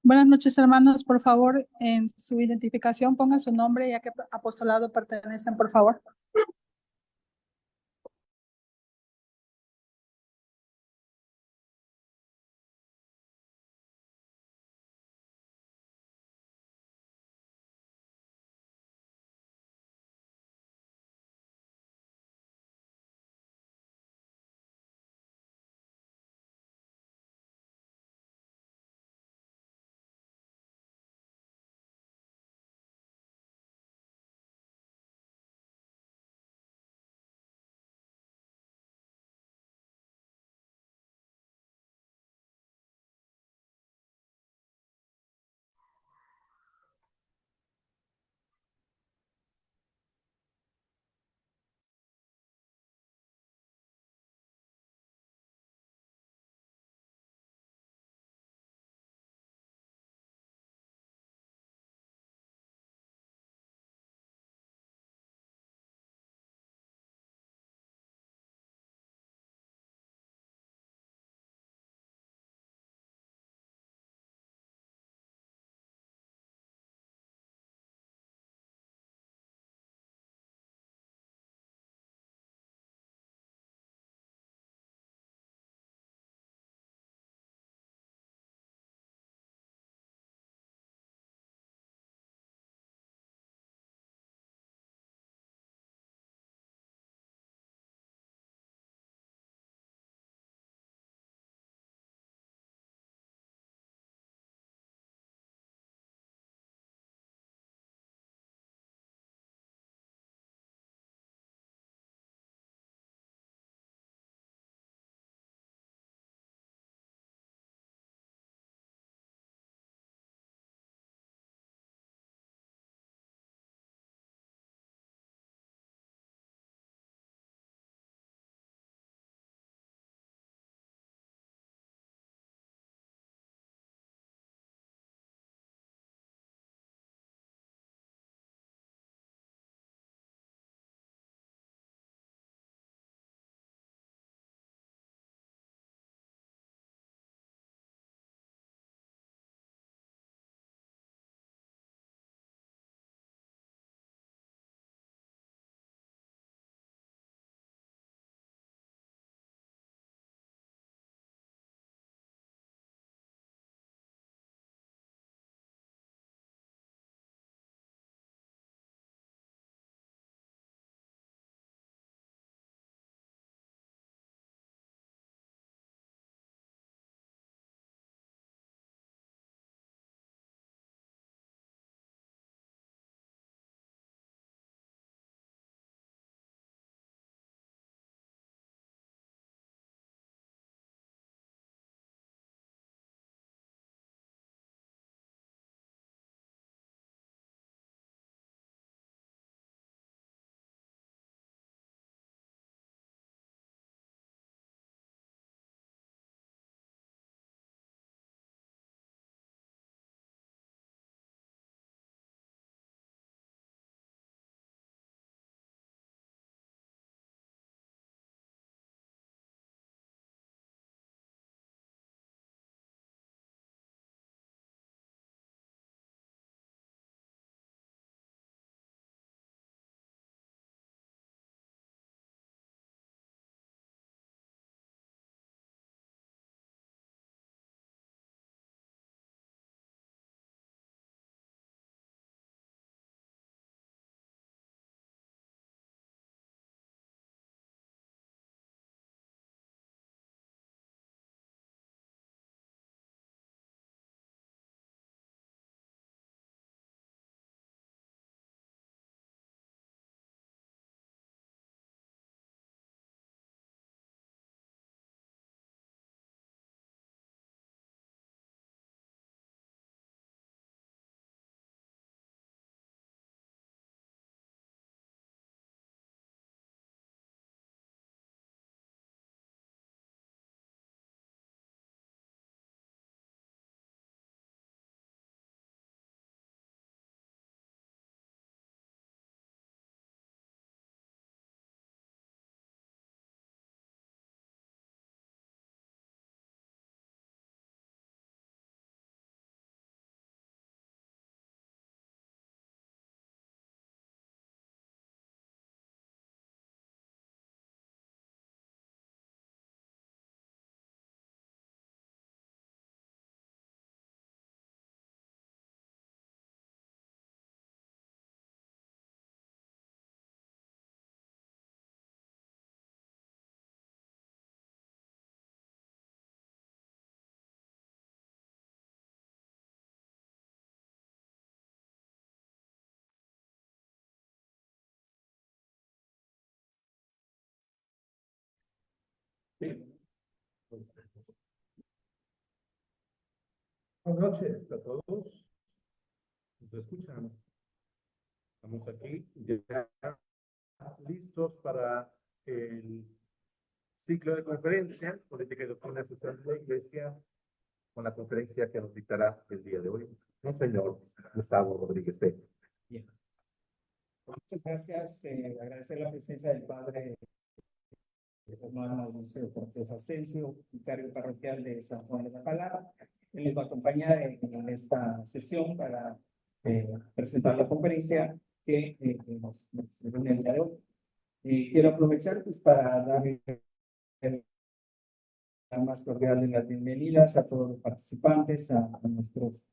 Buenas noches, hermanos. Por favor, en su identificación pongan su nombre y a qué apostolado pertenecen, por favor. Buenas noches a todos. ¿Nos escuchan? Estamos aquí ya listos para el ciclo de conferencia, Política y Doctrina Social de la Iglesia, con la conferencia que nos dictará el día de hoy, Monseñor Gustavo Rodríguez Peña. Bien. Muchas gracias. Agradecer la presencia del Padre Germán Mauricio Cortés Asensio, vicario parroquial de San Juan de la Palabra. Él les va a acompañar en esta sesión para presentar la conferencia que nos reúne el día de hoy. Quiero aprovechar pues, para darle la más cordial de las bienvenidas a todos los participantes, a nuestros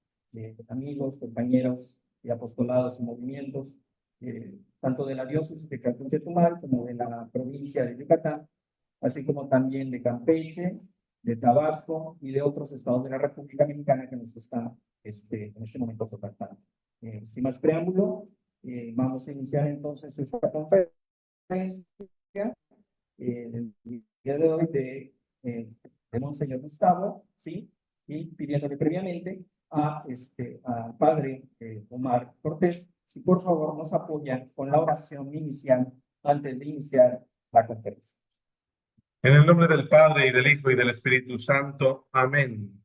amigos, compañeros y apostolados y movimientos, tanto de la diócesis de Cancún Chetumal como de la provincia de Yucatán, así como también de Campeche, de Tabasco y de otros estados de la República Mexicana que nos están en este momento contactando. Sin más preámbulo, vamos a iniciar entonces esta conferencia el día de hoy de Monseñor Gustavo, ¿sí? Y pidiéndole previamente al Padre Omar Cortés, si por favor nos apoyan con la oración inicial antes de iniciar la conferencia. En el nombre del Padre, y del Hijo, y del Espíritu Santo. Amén.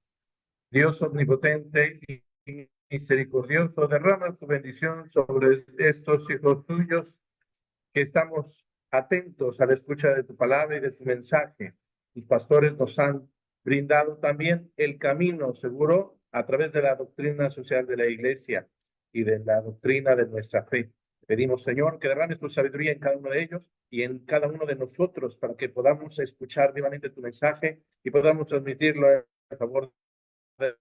Dios omnipotente y misericordioso, derrama tu bendición sobre estos hijos tuyos, que estamos atentos a la escucha de tu palabra y de tu mensaje. Tus pastores nos han brindado también el camino seguro a través de la doctrina social de la Iglesia y de la doctrina de nuestra fe. Pedimos, Señor, que derrames tu sabiduría en cada uno de ellos y en cada uno de nosotros, para que podamos escuchar vivamente tu mensaje y podamos transmitirlo a favor de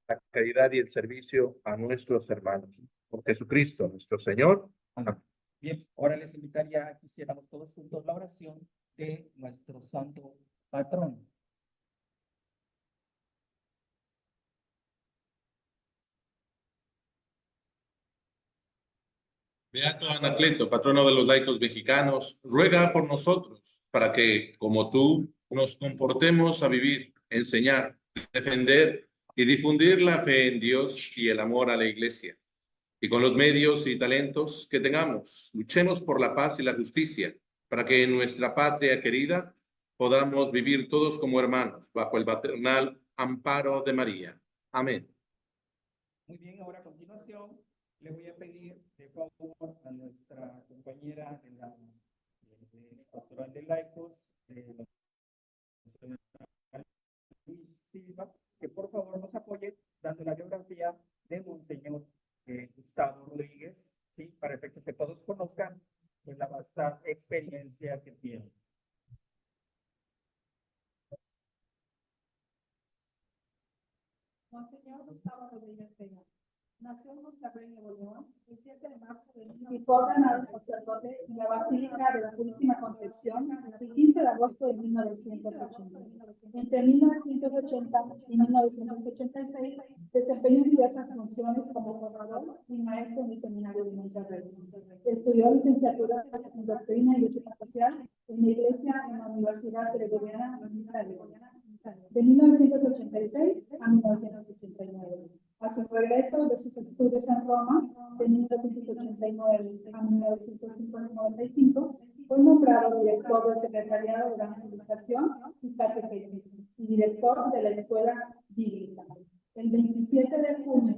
la caridad y el servicio a nuestros hermanos. Por Jesucristo, nuestro Señor. Amén. Bien, ahora les invitaría a que hiciéramos todos juntos la oración de nuestro santo patrón. Beato Anacleto, patrono de los laicos mexicanos, ruega por nosotros para que, como tú, nos comportemos a vivir, enseñar, defender y difundir la fe en Dios y el amor a la Iglesia. Y con los medios y talentos que tengamos, luchemos por la paz y la justicia, para que en nuestra patria querida podamos vivir todos como hermanos, bajo el paternal amparo de María. Amén. Muy bien, ahora a continuación le voy a pedir de favor a nuestra compañera de la pastoral de laicos, Luis Silva, que por favor nos apoye dando la biografía de Monseñor Gustavo Rodríguez, ¿sí? Para efectos que todos conozcan la vasta experiencia que tiene. Monseñor Gustavo Rodríguez Peña nació en Monterrey, Nuevo León, el 7 de marzo de 1900 y fue ordenado sacerdote en la Basílica de la Purísima Concepción el 15 de agosto de 1980. Entre 1980 y 1986 desempeñó diversas funciones como formador y maestro en el Seminario de Monterrey. Estudió licenciatura en Doctrina y Ética Social en la Iglesia en la Universidad Gregoriana en Italia, de 1986 a 1989. A su regreso de sus estudios en Roma, de 1989 a 1995, fue nombrado director del Secretariado de Evangelización y Catequesis y director de la Escuela Bíblica. El 27 de junio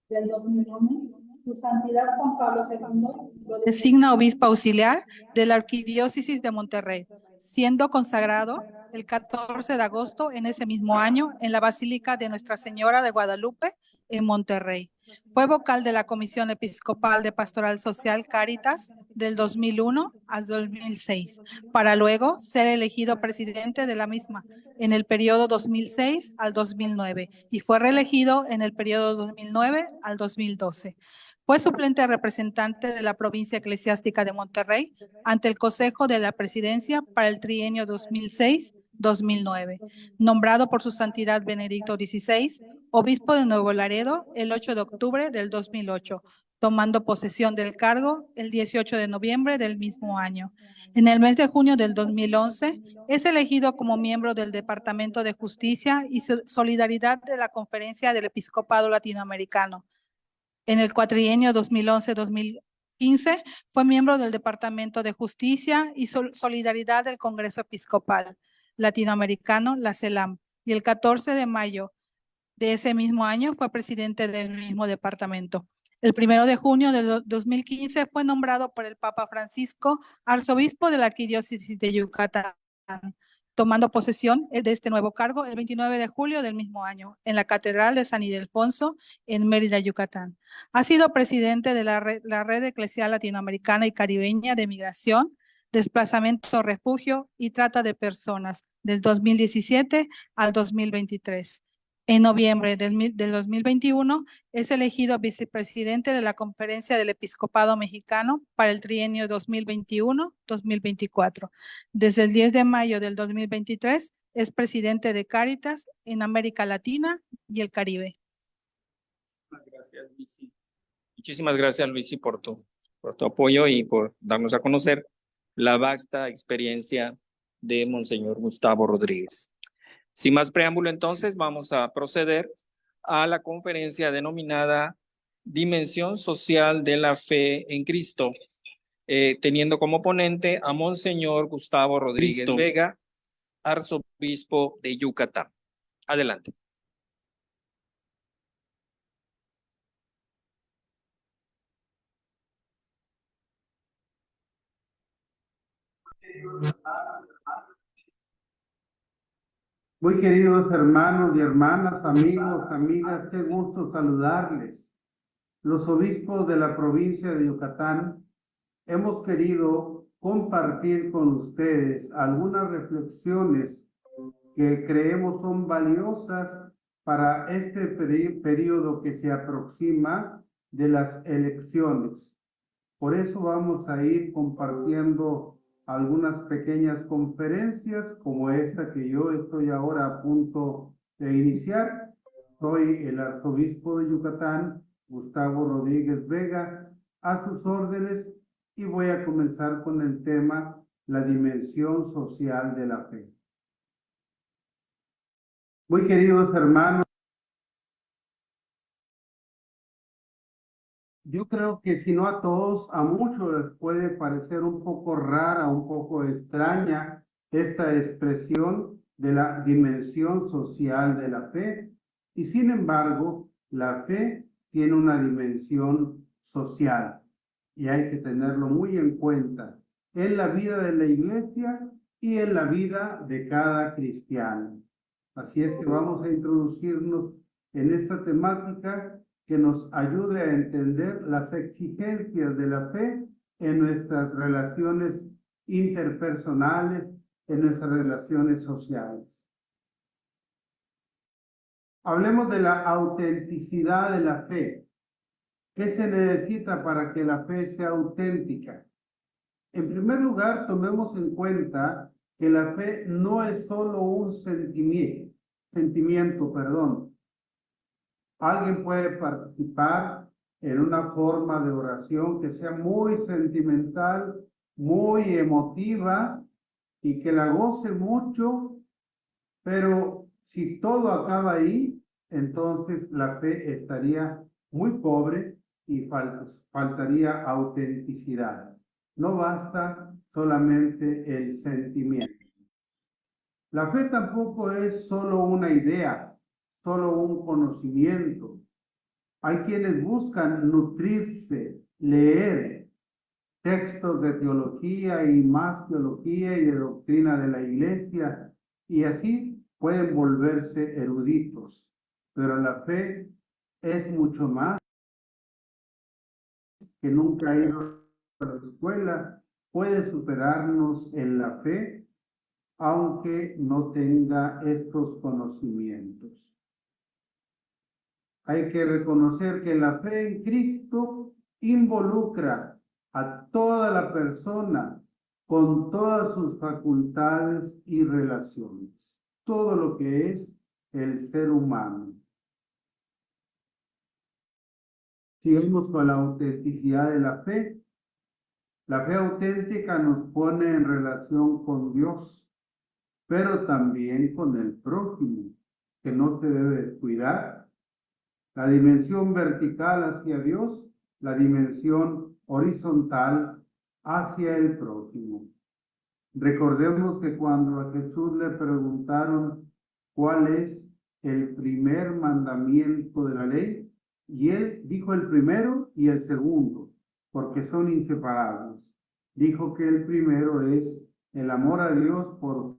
del 2001, su Santidad Juan Pablo II lo designa obispo auxiliar de la Arquidiócesis de Monterrey, siendo consagrado el 14 de agosto en ese mismo año en la Basílica de Nuestra Señora de Guadalupe en Monterrey. Fue vocal de la Comisión Episcopal de Pastoral Social Cáritas del 2001 al 2006, para luego ser elegido presidente de la misma en el periodo 2006 al 2009 y fue reelegido en el periodo 2009 al 2012. Fue suplente representante de la provincia eclesiástica de Monterrey ante el Consejo de la Presidencia para el trienio 2006-2009, nombrado por su santidad Benedicto XVI, obispo de Nuevo Laredo, el 8 de octubre del 2008, tomando posesión del cargo el 18 de noviembre del mismo año. En el mes de junio del 2011 es elegido como miembro del Departamento de Justicia y Solidaridad de la Conferencia del Episcopado Latinoamericano. En el cuatrienio 2011-2015 fue miembro del Departamento de Justicia y Solidaridad del Congreso Episcopal Latinoamericano, la CELAM, y el 14 de mayo de ese mismo año fue presidente del mismo departamento. El 1 de junio de 2015 fue nombrado por el Papa Francisco arzobispo de la Arquidiócesis de Yucatán, tomando posesión de este nuevo cargo el 29 de julio del mismo año en la Catedral de San Ildefonso en Mérida, Yucatán. Ha sido presidente de la Red Eclesial Latinoamericana y Caribeña de Migración, Desplazamiento, Refugio y Trata de Personas del 2017 al 2023. En noviembre del 2021 es elegido vicepresidente de la Conferencia del Episcopado Mexicano para el trienio 2021-2024. Desde el 10 de mayo del 2023 es presidente de Cáritas en América Latina y el Caribe. Gracias, Luisi. Muchísimas gracias, Luisi, por tu apoyo y por darnos a conocer la vasta experiencia de Monseñor Gustavo Rodríguez. Sin más preámbulo, entonces, vamos a proceder a la conferencia denominada Dimensión Social de la Fe en Cristo, teniendo como ponente a Monseñor Gustavo Rodríguez Vega, arzobispo de Yucatán. Adelante. Muy queridos hermanos y hermanas, amigos, amigas, qué gusto saludarles. Los obispos de la provincia de Yucatán hemos querido compartir con ustedes algunas reflexiones que creemos son valiosas para este periodo que se aproxima de las elecciones. Por eso vamos a ir compartiendo algunas pequeñas conferencias como esta que yo estoy ahora a punto de iniciar. Soy el arzobispo de Yucatán, Gustavo Rodríguez Vega, a sus órdenes, y voy a comenzar con el tema la dimensión social de la fe. Muy queridos hermanos, yo creo que si no a todos, a muchos les puede parecer un poco rara, un poco extraña esta expresión de la dimensión social de la fe. Y sin embargo, la fe tiene una dimensión social y hay que tenerlo muy en cuenta en la vida de la iglesia y en la vida de cada cristiano. Así es que vamos a introducirnos en esta temática que nos ayude a entender las exigencias de la fe en nuestras relaciones interpersonales, en nuestras relaciones sociales. Hablemos de la autenticidad de la fe. ¿Qué se necesita para que la fe sea auténtica? En primer lugar, tomemos en cuenta que la fe no es solo un sentimiento. Alguien puede participar en una forma de oración que sea muy sentimental, muy emotiva y que la goce mucho, pero si todo acaba ahí, entonces la fe estaría muy pobre y faltaría autenticidad. No basta solamente el sentimiento. La fe tampoco es solo una idea, solo un conocimiento. Hay quienes buscan nutrirse, leer textos de teología y más teología y de doctrina de la iglesia, y así pueden volverse eruditos. Pero la fe es mucho más que nunca ha ido a la escuela, puede superarnos en la fe, aunque no tenga estos conocimientos. Hay que reconocer que la fe en Cristo involucra a toda la persona con todas sus facultades y relaciones, todo lo que es el ser humano. Sigamos con la autenticidad de la fe. La fe auténtica nos pone en relación con Dios, pero también con el prójimo, que no se debe descuidar. La dimensión vertical hacia Dios, la dimensión horizontal hacia el prójimo. Recordemos que cuando a Jesús le preguntaron cuál es el primer mandamiento de la ley, y él dijo el primero y el segundo, porque son inseparables. Dijo que el primero es el amor a Dios por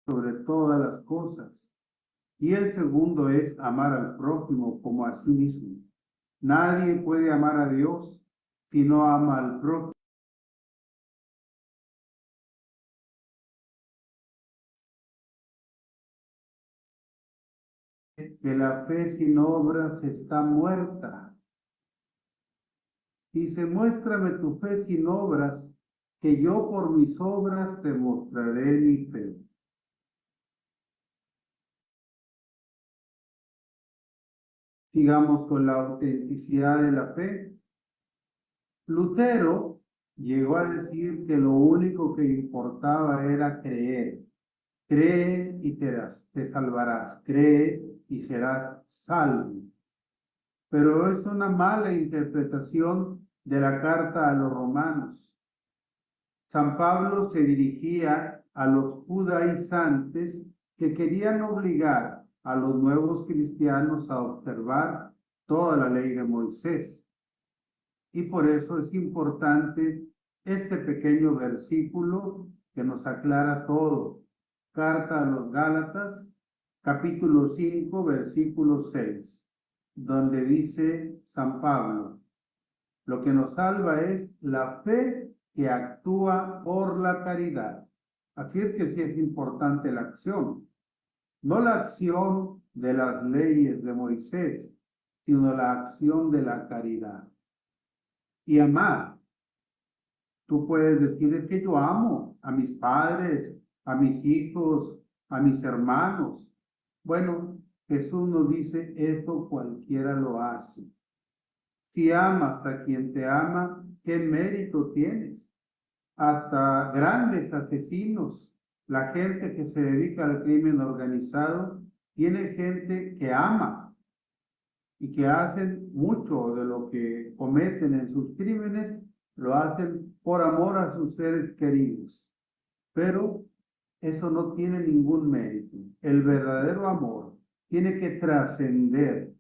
sobre todas las cosas, y el segundo es amar al prójimo como a sí mismo. Nadie puede amar a Dios si no ama al prójimo. Que la fe sin obras está muerta. Dice, muéstrame tu fe sin obras, que yo por mis obras te mostraré mi fe. Sigamos con la autenticidad de la fe. Lutero llegó a decir que lo único que importaba era creer. Cree y te salvarás. Cree y serás salvo. Pero es una mala interpretación de la carta a los romanos. San Pablo se dirigía a los judaizantes que querían obligar a los nuevos cristianos a observar toda la ley de Moisés. Y por eso es importante este pequeño versículo que nos aclara todo. Carta a los Gálatas, capítulo 5, versículo 6, donde dice San Pablo, lo que nos salva es la fe que actúa por la caridad. Así es que sí es importante la acción, no la acción de las leyes de Moisés, sino la acción de la caridad. Y amar. Tú puedes decir, es que yo amo a mis padres, a mis hijos, a mis hermanos. Bueno, Jesús nos dice, esto cualquiera lo hace. Si amas a quien te ama, ¿qué mérito tienes? Hasta grandes asesinos, la gente que se dedica al crimen organizado, tiene gente que ama y que hacen mucho de lo que cometen en sus crímenes, lo hacen por amor a sus seres queridos. Pero eso no tiene ningún mérito. El verdadero amor tiene que trascender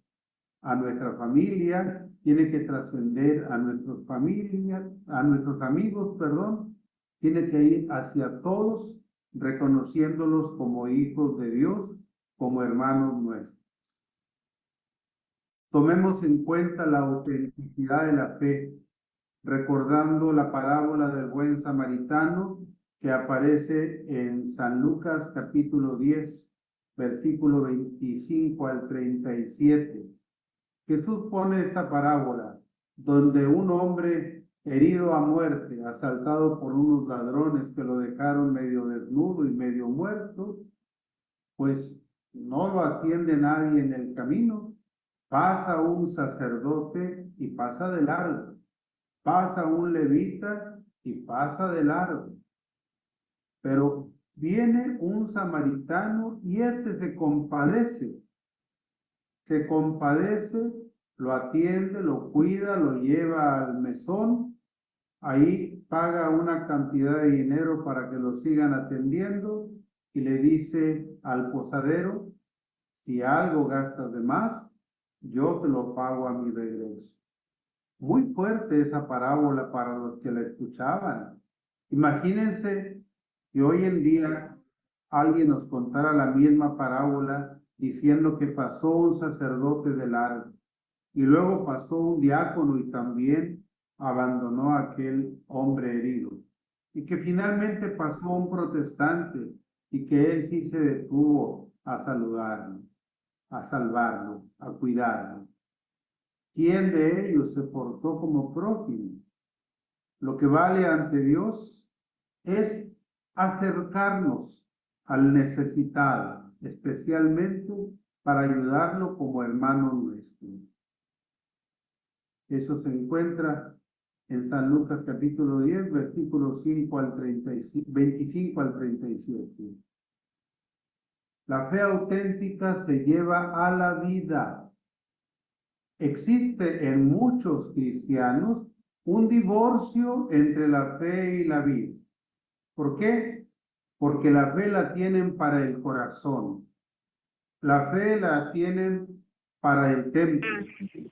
a nuestra familia, tiene que trascender a nuestras familias, a nuestros amigos, perdón, tiene que ir hacia todos, reconociéndolos como hijos de Dios, como hermanos nuestros. Tomemos en cuenta la autenticidad de la fe, recordando la parábola del buen samaritano que aparece en San Lucas capítulo 10, versículo 25 al 37. Jesús pone esta parábola donde un hombre herido a muerte, asaltado por unos ladrones que lo dejaron medio desnudo y medio muerto, pues no lo atiende nadie en el camino. Pasa un sacerdote y pasa de largo. Pasa un levita y pasa de largo. Pero viene un samaritano y este se compadece, lo atiende, lo cuida, lo lleva al mesón, ahí paga una cantidad de dinero para que lo sigan atendiendo y le dice al posadero, si algo gastas de más, yo te lo pago a mi regreso. Muy fuerte esa parábola para los que la escuchaban. Imagínense que hoy en día alguien nos contara la misma parábola diciendo que pasó un sacerdote de largo y luego pasó un diácono y también abandonó a aquel hombre herido y que finalmente pasó un protestante y que él sí se detuvo a saludarlo, a salvarlo, a cuidarlo. ¿Quién de ellos se portó como prójimo? Lo que vale ante Dios es acercarnos al necesitado, especialmente, para ayudarlo como hermano nuestro. Eso se encuentra en San Lucas capítulo 10, versículos 5 al 25 al 37. La fe auténtica se lleva a la vida. Existe en muchos cristianos un divorcio entre la fe y la vida. ¿Por qué? Porque la fe la tienen para el corazón. La fe la tienen para el templo.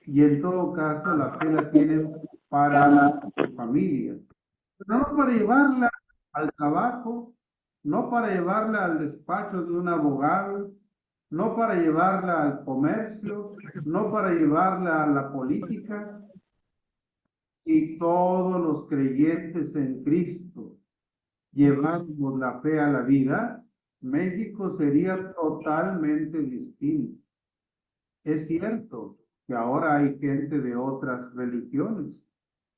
Y en todo caso, la fe la tienen para su familia. Pero no para llevarla al trabajo, no para llevarla al despacho de un abogado, no para llevarla al comercio, no para llevarla a la política. Y todos los creyentes en Cristo llevamos la fe a la vida, México sería totalmente distinto. Es cierto que ahora hay gente de otras religiones,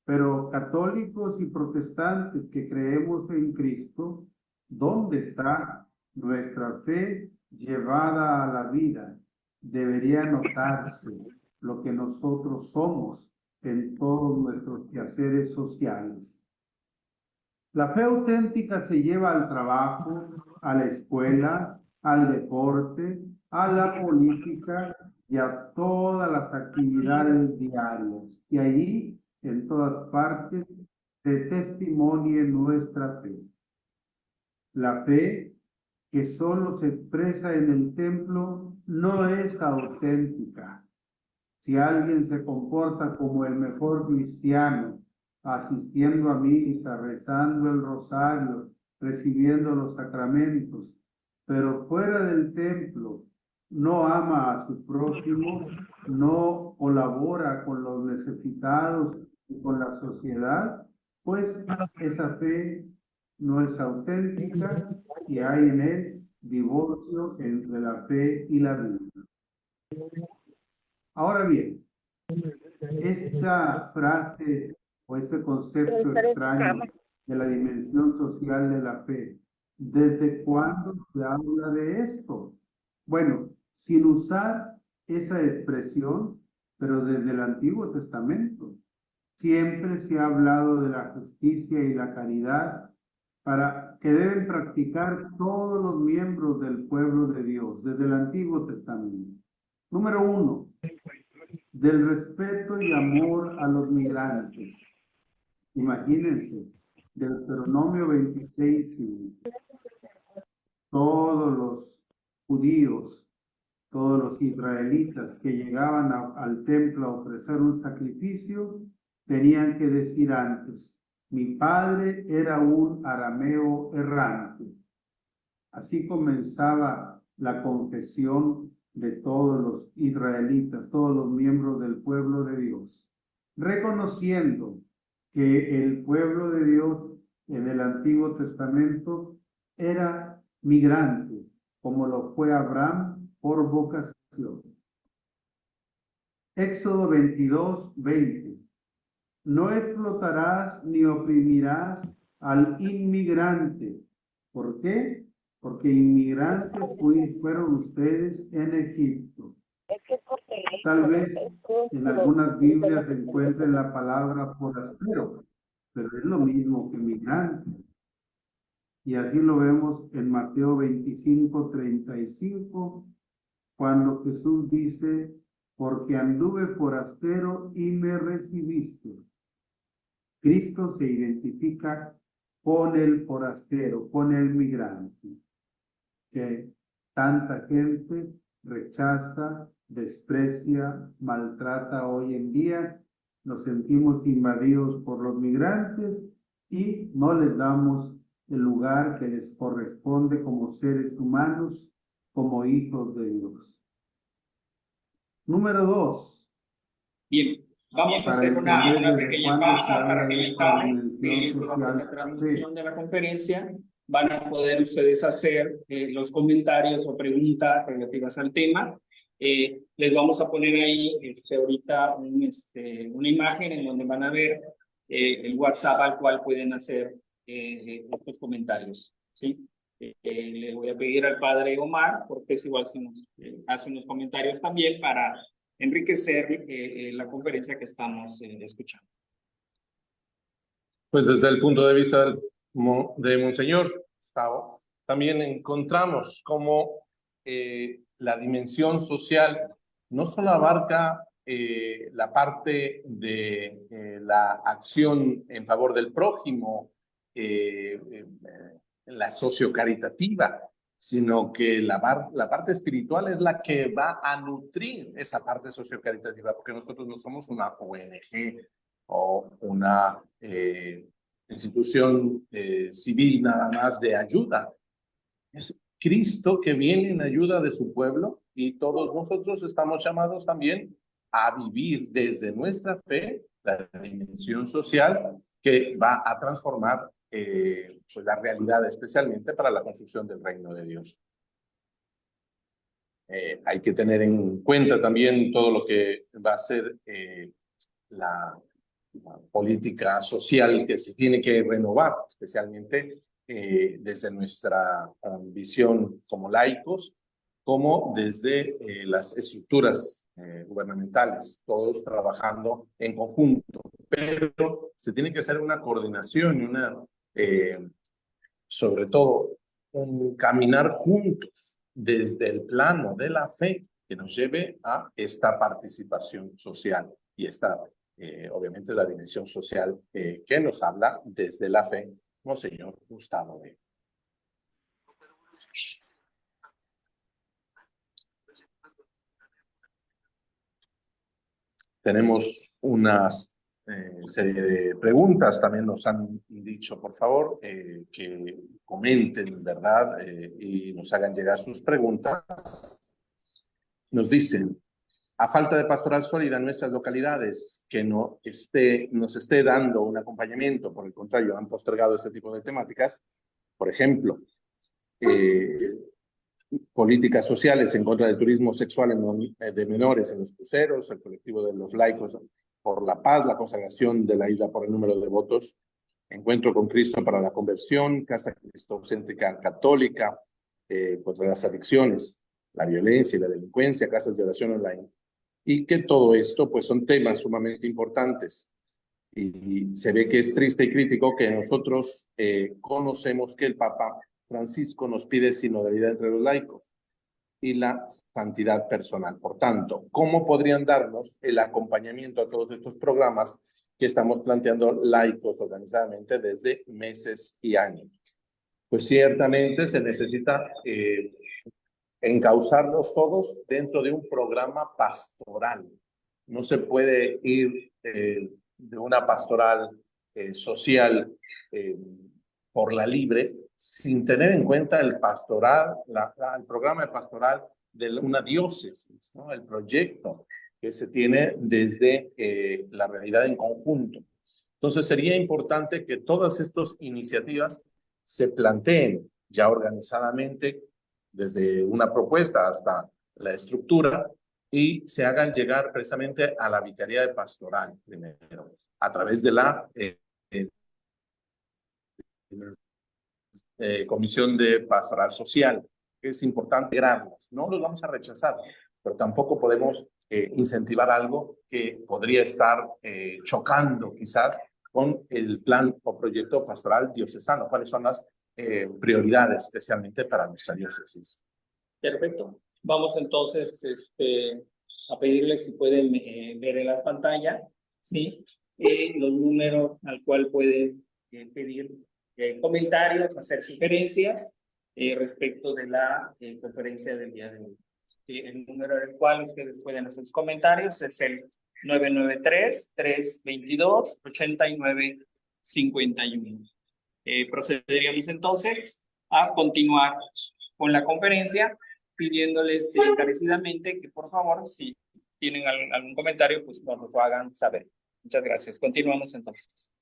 pero católicos y protestantes que creemos en Cristo, ¿dónde está nuestra fe llevada a la vida? Debería notarse lo que nosotros somos en todos nuestros quehaceres sociales. La fe auténtica se lleva al trabajo, a la escuela, al deporte, a la política y a todas las actividades diarias. Y allí, en todas partes, se testimonie nuestra fe. La fe que solo se expresa en el templo no es auténtica. Si alguien se comporta como el mejor cristiano, asistiendo a misa, rezando el rosario, recibiendo los sacramentos, pero fuera del templo no ama a su prójimo, no colabora con los necesitados y con la sociedad, pues esa fe no es auténtica y hay en él divorcio entre la fe y la vida. Ahora bien, esta frase o este concepto extraño de la dimensión social de la fe, ¿desde cuándo se habla de esto? Bueno, sin usar esa expresión, pero desde el Antiguo Testamento. Siempre se ha hablado de la justicia y la caridad para que deben practicar todos los miembros del pueblo de Dios, desde el Antiguo Testamento. Número 1. Del respeto y amor a los migrantes. Imagínense, Deuteronomio 26, todos los judíos, todos los israelitas que llegaban al templo a ofrecer un sacrificio, tenían que decir antes, mi padre era un arameo errante. Así comenzaba la confesión de todos los israelitas, todos los miembros del pueblo de Dios, reconociendo que el pueblo de Dios en el Antiguo Testamento era migrante, como lo fue Abraham por vocación. Éxodo 22:20. No explotarás ni oprimirás al inmigrante. ¿Por qué? Porque inmigrantes fueron ustedes en Egipto. Tal vez en algunas Biblias se encuentre la palabra forastero, pero es lo mismo que migrante. Y así lo vemos en Mateo 25:35, cuando Jesús dice, porque anduve forastero y me recibiste. Cristo se identifica con el forastero, con el migrante, que tanta gente rechaza, desprecia, maltrata hoy en día. Nos sentimos invadidos por los migrantes y no les damos el lugar que les corresponde como seres humanos, como hijos de Dios. Número 2. Bien, vamos a hacer una pequeña pausa para que les damos la transmisión de la conferencia. Van a poder ustedes hacer los comentarios o preguntas relativas al tema. Les vamos a poner ahí ahorita una imagen en donde van a ver el WhatsApp al cual pueden hacer estos comentarios, ¿sí? Le voy a pedir al padre Omar, porque es igual si nos hace unos comentarios también para enriquecer la conferencia que estamos escuchando. Pues desde el punto de vista de Monseñor Gustavo, también encontramos cómo la dimensión social no solo abarca la parte de la acción en favor del prójimo, la sociocaritativa, sino que la parte espiritual es la que va a nutrir esa parte sociocaritativa, porque nosotros no somos una ONG o una institución civil nada más de ayuda. Es Cristo que viene en ayuda de su pueblo y todos nosotros estamos llamados también a vivir desde nuestra fe la dimensión social que va a transformar pues la realidad, especialmente para la construcción del reino de Dios. Hay que tener en cuenta también todo lo que va a ser la política social que se tiene que renovar, especialmente desde nuestra visión como laicos, como desde las estructuras gubernamentales, todos trabajando en conjunto. Pero se tiene que hacer una coordinación y sobre todo, un caminar juntos desde el plano de la fe que nos lleve a esta participación social y esta, obviamente, la dimensión social que nos habla desde la fe, Monseñor Gustavo Vega. Tenemos unas serie de preguntas, también nos han dicho, por favor, que comenten, ¿verdad? Y nos hagan llegar sus preguntas. Nos dicen, a falta de pastoral sólida en nuestras localidades que nos esté dando un acompañamiento, por el contrario, han postergado este tipo de temáticas, por ejemplo, políticas sociales en contra del turismo sexual de menores en los cruceros, el colectivo de los laicos por la paz, la consagración de la isla por el número de votos, encuentro con Cristo para la conversión, casa cristocéntrica católica, pues las adicciones, la violencia y la delincuencia, casas de oración online, y que todo esto pues son temas sumamente importantes. Y se ve que es triste y crítico que nosotros conocemos que el Papa Francisco nos pide sinodalidad entre los laicos y la santidad personal. Por tanto, ¿cómo podrían darnos el acompañamiento a todos estos programas que estamos planteando laicos organizadamente desde meses y años? Pues ciertamente se necesita encauzarlos todos dentro de un programa pastoral. No se puede ir de una pastoral social por la libre sin tener en cuenta el pastoral, el programa de pastoral de una diócesis, ¿no? El proyecto que se tiene desde la realidad en conjunto. Entonces sería importante que todas estas iniciativas se planteen ya organizadamente desde una propuesta hasta la estructura y se hagan llegar precisamente a la Vicaría de Pastoral primero, a través de la Comisión de Pastoral Social. Es importante integrarlas, no los vamos a rechazar, pero tampoco podemos incentivar algo que podría estar chocando quizás con el plan o proyecto pastoral diocesano. ¿Cuáles son las prioridades especialmente para nuestra diócesis? Perfecto. Vamos entonces a pedirles si pueden ver en la pantalla, ¿sí? Los números al cual pueden pedir comentarios, hacer sugerencias respecto de la conferencia del día de hoy. ¿Sí? El número al cual ustedes pueden hacer sus comentarios es el 993-322-8951. Procederíamos entonces a continuar con la conferencia, pidiéndoles encarecidamente que por favor, si tienen algún comentario, pues nos lo hagan saber. Muchas gracias. Continuamos entonces.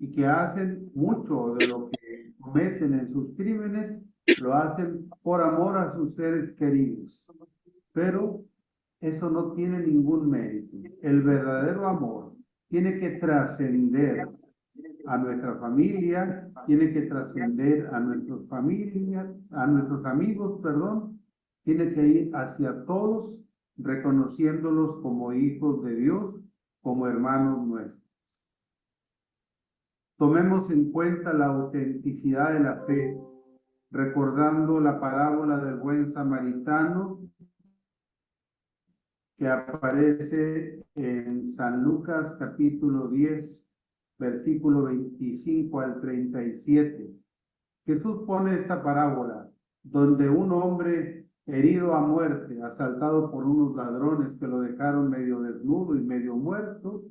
y que hacen mucho de lo que cometen en sus crímenes, lo hacen por amor a sus seres queridos. Pero eso no tiene ningún mérito. El verdadero amor tiene que trascender a nuestra familia, tiene que trascender a nuestras familias, a nuestros amigos, perdón, tiene que ir hacia todos, reconociéndolos como hijos de Dios, como hermanos nuestros. Tomemos en cuenta la autenticidad de la fe, recordando la parábola del buen samaritano que aparece en San Lucas capítulo 10, versículo 25 al 37. Jesús pone esta parábola donde un hombre herido a muerte, asaltado por unos ladrones que lo dejaron medio desnudo y medio muerto,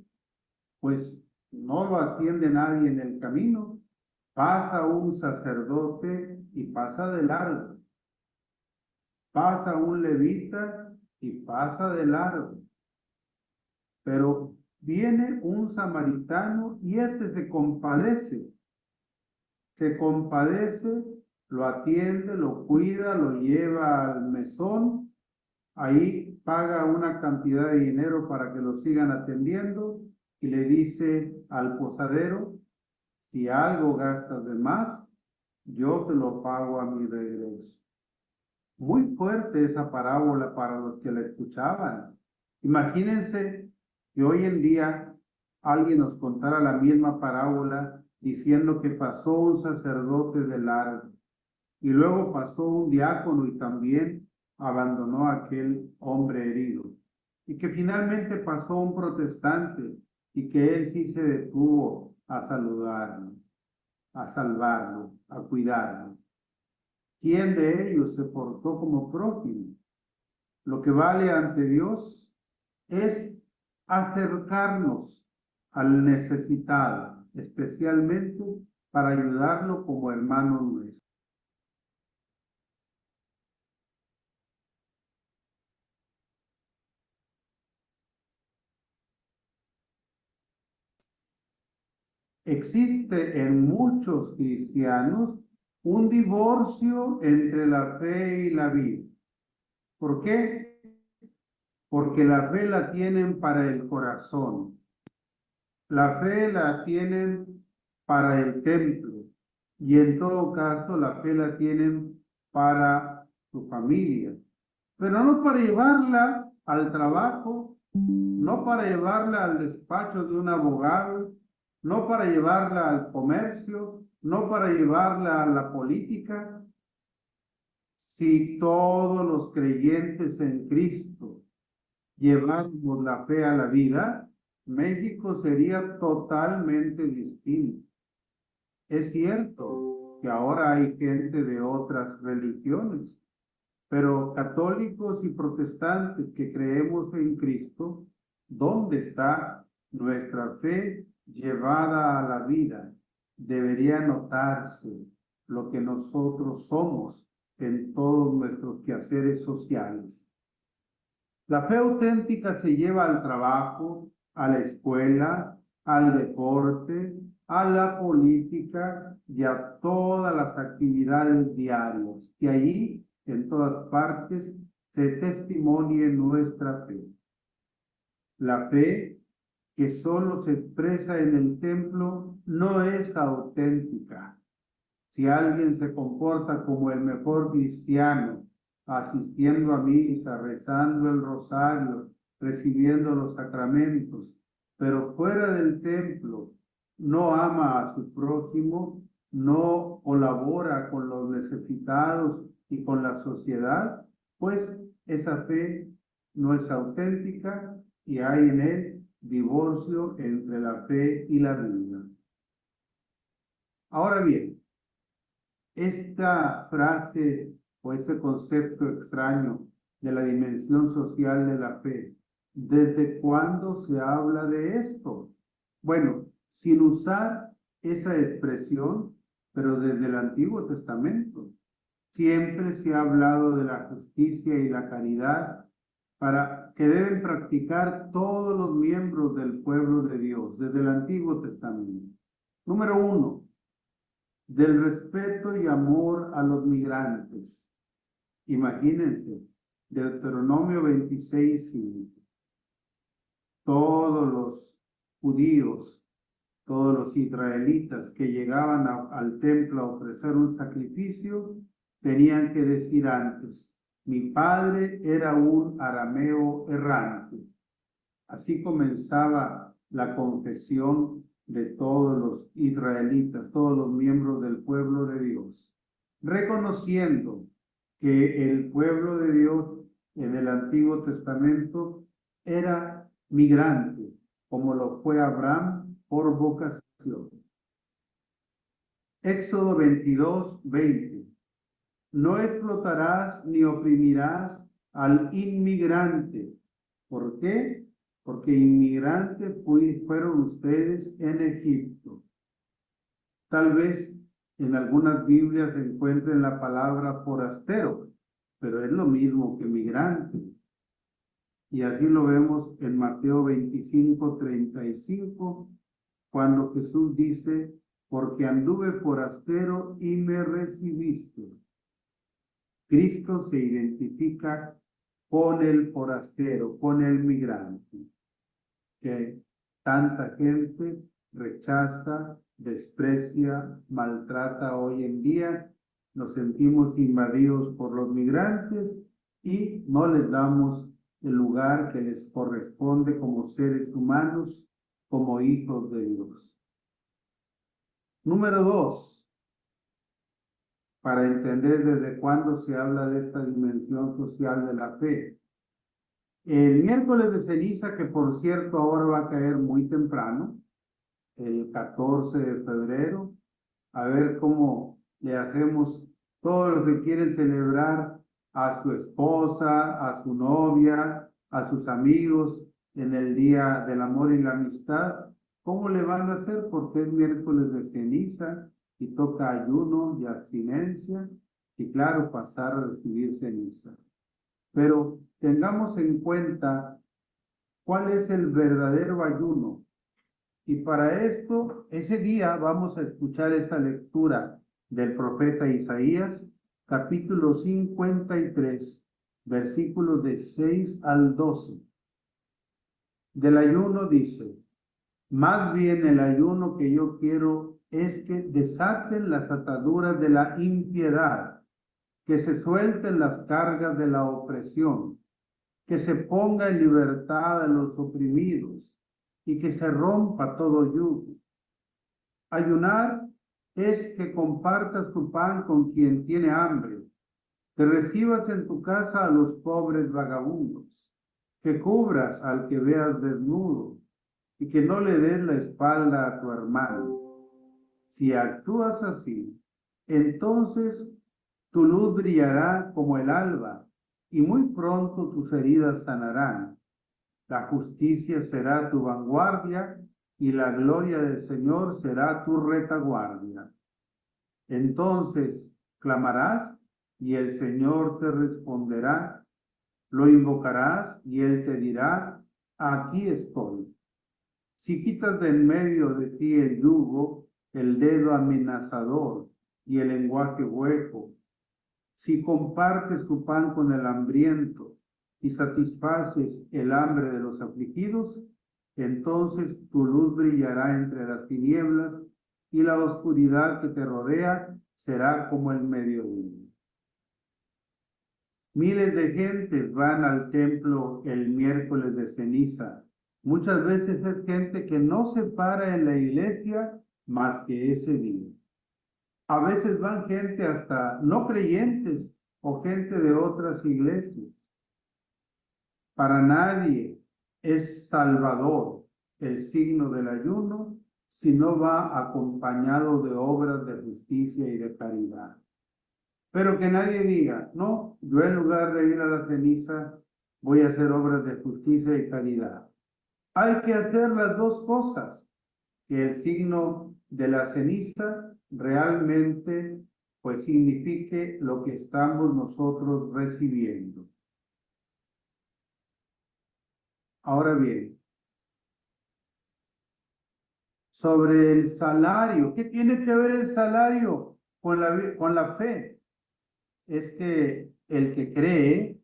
pues no lo atiende nadie en el camino. Pasa un sacerdote y pasa de largo. Pasa un levita y pasa de largo. Pero viene un samaritano y este se compadece, lo atiende, lo cuida, lo lleva al mesón, ahí paga una cantidad de dinero para que lo sigan atendiendo y le dice al posadero, si algo gastas de más, yo te lo pago a mi regreso. Muy fuerte esa parábola para los que la escuchaban. Imagínense que hoy en día alguien nos contara la misma parábola diciendo que pasó un sacerdote de largo y luego pasó un diácono y también abandonó a aquel hombre herido y que finalmente pasó un protestante y que él sí se detuvo a saludarlo, a salvarlo, a cuidarlo. ¿Quién de ellos se portó como prójimo? Lo que vale ante Dios es acercarnos al necesitado, especialmente para ayudarlo como hermano nuestro. Existe en muchos cristianos un divorcio entre la fe y la vida. ¿Por qué? Porque la fe la tienen para el corazón. La fe la tienen para el templo y en todo caso la fe la tienen para su familia, pero no para llevarla al trabajo, no para llevarla al despacho de un abogado, no para llevarla al comercio, no para llevarla a la política. Si todos los creyentes en Cristo lleváramos la fe a la vida, México sería totalmente distinto. Es cierto que ahora hay gente de otras religiones, pero católicos y protestantes que creemos en Cristo, ¿dónde está nuestra fe llevada a la vida? Debería notarse lo que nosotros somos en todos nuestros quehaceres sociales. La fe auténtica se lleva al trabajo, a la escuela, al deporte, a la política y a todas las actividades diarias. Y allí, en todas partes, se testimonie nuestra fe. La fe que solo se expresa en el templo no es auténtica. Si alguien se comporta como el mejor cristiano, asistiendo a misa, rezando el rosario, recibiendo los sacramentos, pero fuera del templo no ama a su prójimo, no colabora con los necesitados y con la sociedad, pues esa fe no es auténtica y hay en él divorcio entre la fe y la vida. Ahora bien, esta frase o este concepto extraño de la dimensión social de la fe, ¿desde cuándo se habla de esto? Bueno, sin usar esa expresión, pero desde el Antiguo Testamento. Siempre se ha hablado de la justicia y la caridad para que deben practicar todos los miembros del pueblo de Dios, desde el Antiguo Testamento. Número 1, del respeto y amor a los migrantes. Imagínense, Deuteronomio 26:5. Todos los judíos, todos los israelitas que llegaban al templo a ofrecer un sacrificio, tenían que decir antes: mi padre era un arameo errante. Así comenzaba la confesión de todos los israelitas, todos los miembros del pueblo de Dios, reconociendo que el pueblo de Dios en el Antiguo Testamento era migrante, como lo fue Abraham por vocación. Éxodo 22:20. No explotarás ni oprimirás al inmigrante. ¿Por qué? Porque inmigrantes fueron ustedes en Egipto. Tal vez en algunas Biblias se encuentre la palabra forastero, pero es lo mismo que migrante. Y así lo vemos en Mateo 25:35, cuando Jesús dice: porque anduve forastero y me recibiste. Cristo se identifica con el forastero, con el migrante, que tanta gente rechaza, desprecia, maltrata hoy en día. Nos sentimos invadidos por los migrantes y no les damos el lugar que les corresponde como seres humanos, como hijos de Dios. Número 2. Para entender desde cuándo se habla de esta dimensión social de la fe. El miércoles de ceniza, que por cierto ahora va a caer muy temprano, el 14 de febrero, a ver cómo le hacemos todos los que quieren celebrar a su esposa, a su novia, a sus amigos en el Día del Amor y la Amistad. ¿Cómo le van a hacer? Porque es miércoles de ceniza y toca ayuno y abstinencia y claro, pasar a recibir ceniza. Pero tengamos en cuenta cuál es el verdadero ayuno. Y para esto, ese día vamos a escuchar esa lectura del profeta Isaías, capítulo 53, versículos de 6 al 12. Del ayuno dice: más bien el ayuno que yo quiero es que desaten las ataduras de la impiedad, que se suelten las cargas de la opresión, que se ponga en libertad a los oprimidos y que se rompa todo yugo. Ayunar es que compartas tu pan con quien tiene hambre, que recibas en tu casa a los pobres vagabundos, que cubras al que veas desnudo y que no le des la espalda a tu hermano. Si actúas así, entonces tu luz brillará como el alba y muy pronto tus heridas sanarán. La justicia será tu vanguardia y la gloria del Señor será tu retaguardia. Entonces clamarás y el Señor te responderá. Lo invocarás y Él te dirá: aquí estoy. Si quitas de en medio de ti el yugo, el dedo amenazador y el lenguaje hueco, si compartes tu pan con el hambriento y satisfaces el hambre de los afligidos, entonces tu luz brillará entre las tinieblas y la oscuridad que te rodea será como el mediodía. Miles de gentes van al templo el miércoles de ceniza. Muchas veces es gente que no se para en la iglesia más que ese día. A veces van gente hasta no creyentes o gente de otras iglesias. Para nadie es salvador el signo del ayuno si no va acompañado de obras de justicia y de caridad. Pero que nadie diga: no, yo en lugar de ir a la ceniza voy a hacer obras de justicia y caridad. Hay que hacer las dos cosas, que el signo de la ceniza realmente pues signifique lo que estamos nosotros recibiendo. Ahora bien, sobre el salario. ¿Qué tiene que ver el salario con la fe? Es que el que cree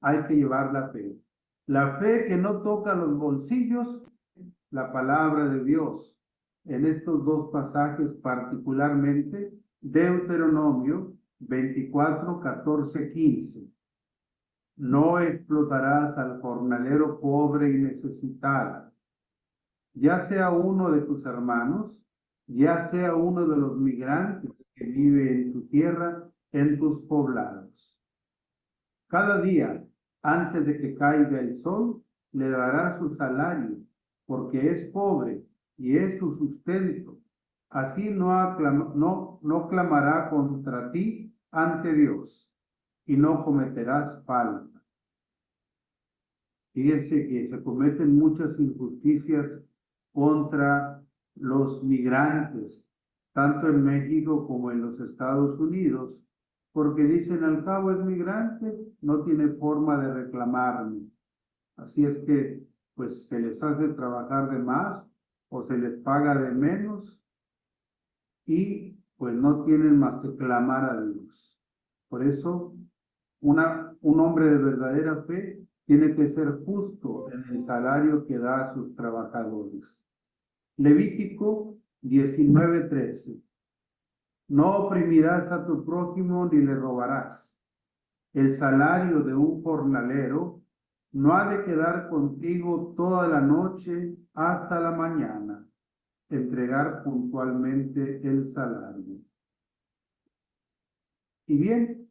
hay que llevar la fe. La fe que no toca los bolsillos, la palabra de Dios. En estos dos pasajes particularmente, Deuteronomio 24, 14, 15. No explotarás al jornalero pobre y necesitado, ya sea uno de tus hermanos, ya sea uno de los migrantes que vive en tu tierra, en tus poblados. Cada día, antes de que caiga el sol, le dará su salario, porque es pobre y es su sustento. Así no clamará contra ti ante Dios, y no cometerás falta. Fíjense que se cometen muchas injusticias contra los migrantes, tanto en México como en los Estados Unidos, porque dicen, al cabo es migrante, no tiene forma de reclamarme. Así es que, pues, se les hace trabajar de más o se les paga de menos y, pues, no tienen más que clamar a Dios. Por eso, un hombre de verdadera fe tiene que ser justo en el salario que da a sus trabajadores. Levítico 19:13. No oprimirás a tu prójimo ni le robarás. El salario de un jornalero no ha de quedar contigo toda la noche hasta la mañana. Entregar puntualmente el salario. Y bien,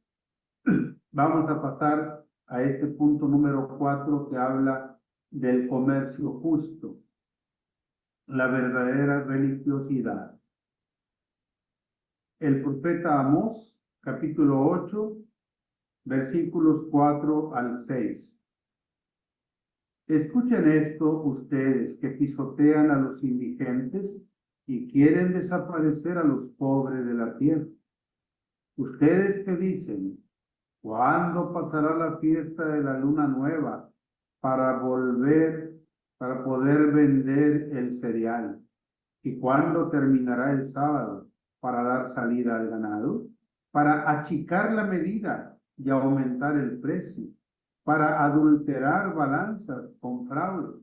vamos a pasar a este punto número 4 que habla del comercio justo, la verdadera religiosidad. El profeta Amós, capítulo 8, versículos 4 al 6. Escuchen esto ustedes que pisotean a los indigentes y quieren desaparecer a los pobres de la tierra. Ustedes que dicen, ¿cuándo pasará la fiesta de la luna nueva para poder vender el cereal? ¿Y cuándo terminará el sábado para dar salida al ganado? Para achicar la medida y aumentar el precio, para adulterar balanzas con fraude,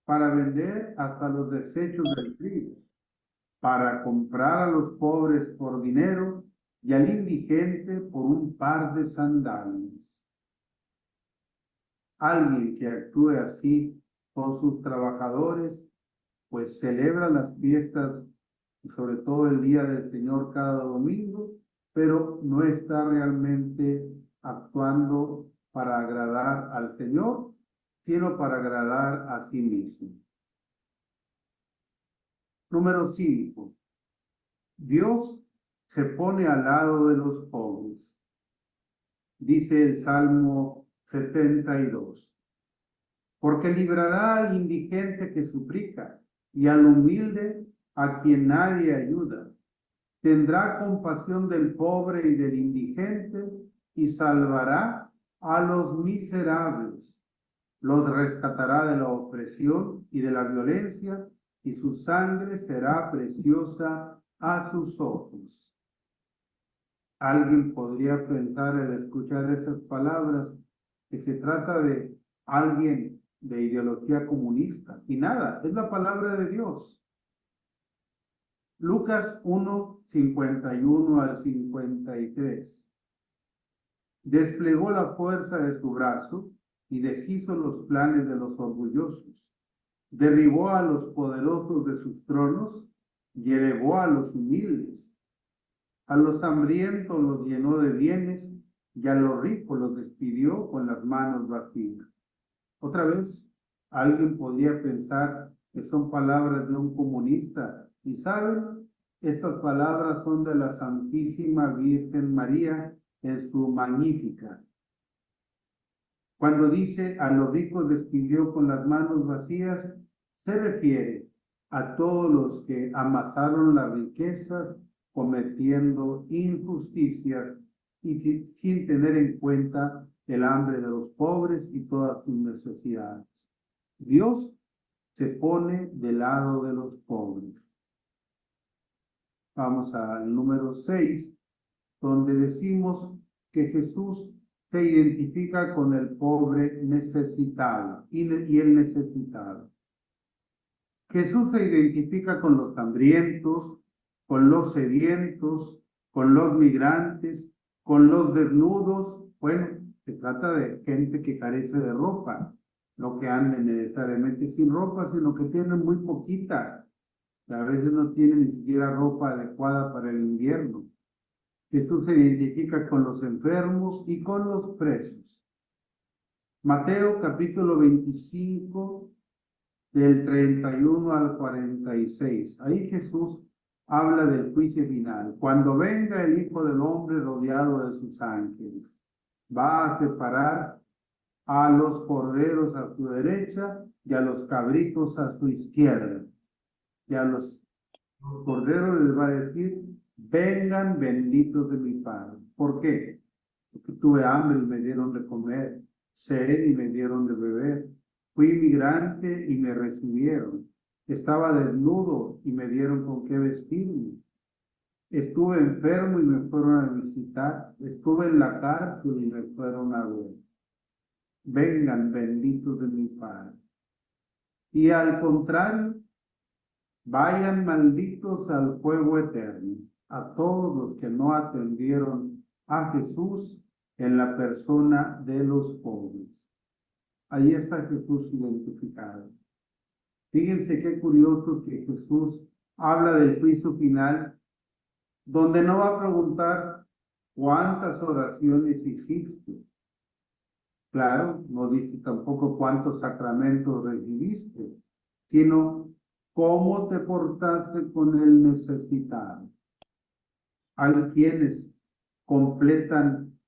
para vender hasta los desechos del trigo, para comprar a los pobres por dinero y al indigente por un par de sandalias. Alguien que actúe así con sus trabajadores, pues celebra las fiestas, sobre todo el día del Señor cada domingo, pero no está realmente actuando para agradar al Señor, sino para agradar a sí mismo. Número 5. Dios se pone al lado de los pobres. Dice el Salmo 72. Porque librará al indigente que suplica y al humilde a quien nadie ayuda. Tendrá compasión del pobre y del indigente y salvará a los miserables. Los rescatará de la opresión y de la violencia, y su sangre será preciosa a sus ojos. Alguien podría pensar al escuchar esas palabras que se trata de alguien de ideología comunista. Y nada, es la palabra de Dios. Lucas 1, 51 al 53. Desplegó la fuerza de su brazo y deshizo los planes de los orgullosos. Derribó a los poderosos de sus tronos y elevó a los humildes. A los hambrientos los llenó de bienes y a los ricos los despidió con las manos vacías. Otra vez, alguien podría pensar que son palabras de un comunista. Y saben, estas palabras son de la Santísima Virgen María en su Magnífica. Cuando dice a los ricos despidió con las manos vacías, se refiere a todos los que amasaron las riquezas cometiendo injusticias y sin tener en cuenta el hambre de los pobres y todas sus necesidades. Dios se pone del lado de los pobres. Vamos al número 6, donde decimos que Jesús se identifica con el pobre necesitado y el necesitado. Jesús se identifica con los hambrientos, con los sedientos, con los migrantes, con los desnudos. Bueno, se trata de gente que carece de ropa, no que anden necesariamente sin ropa, sino que tienen muy poquita. A veces no tienen ni siquiera ropa adecuada para el invierno. Jesús se identifica con los enfermos y con los presos. Mateo capítulo 25, del 31 al 46. Ahí Jesús habla del juicio final. Cuando venga el Hijo del Hombre rodeado de sus ángeles, va a separar a los corderos a su derecha y a los cabritos a su izquierda. Y a los corderos les va a decir: vengan benditos de mi Padre. ¿Por qué? Porque tuve hambre y me dieron de comer, sed y me dieron de beber, fui migrante y me recibieron, estaba desnudo y me dieron con qué vestirme, estuve enfermo y me fueron a visitar, estuve en la cárcel y me fueron a ver. Vengan benditos de mi Padre. Y al contrario, vayan malditos al fuego eterno, a todos los que no atendieron a Jesús en la persona de los pobres. Ahí está Jesús identificado. Fíjense qué curioso que Jesús habla del juicio final, donde no va a preguntar cuántas oraciones hiciste. Claro, no dice tampoco cuántos sacramentos recibiste, sino cómo te portaste con el necesitado. Hay quienes completan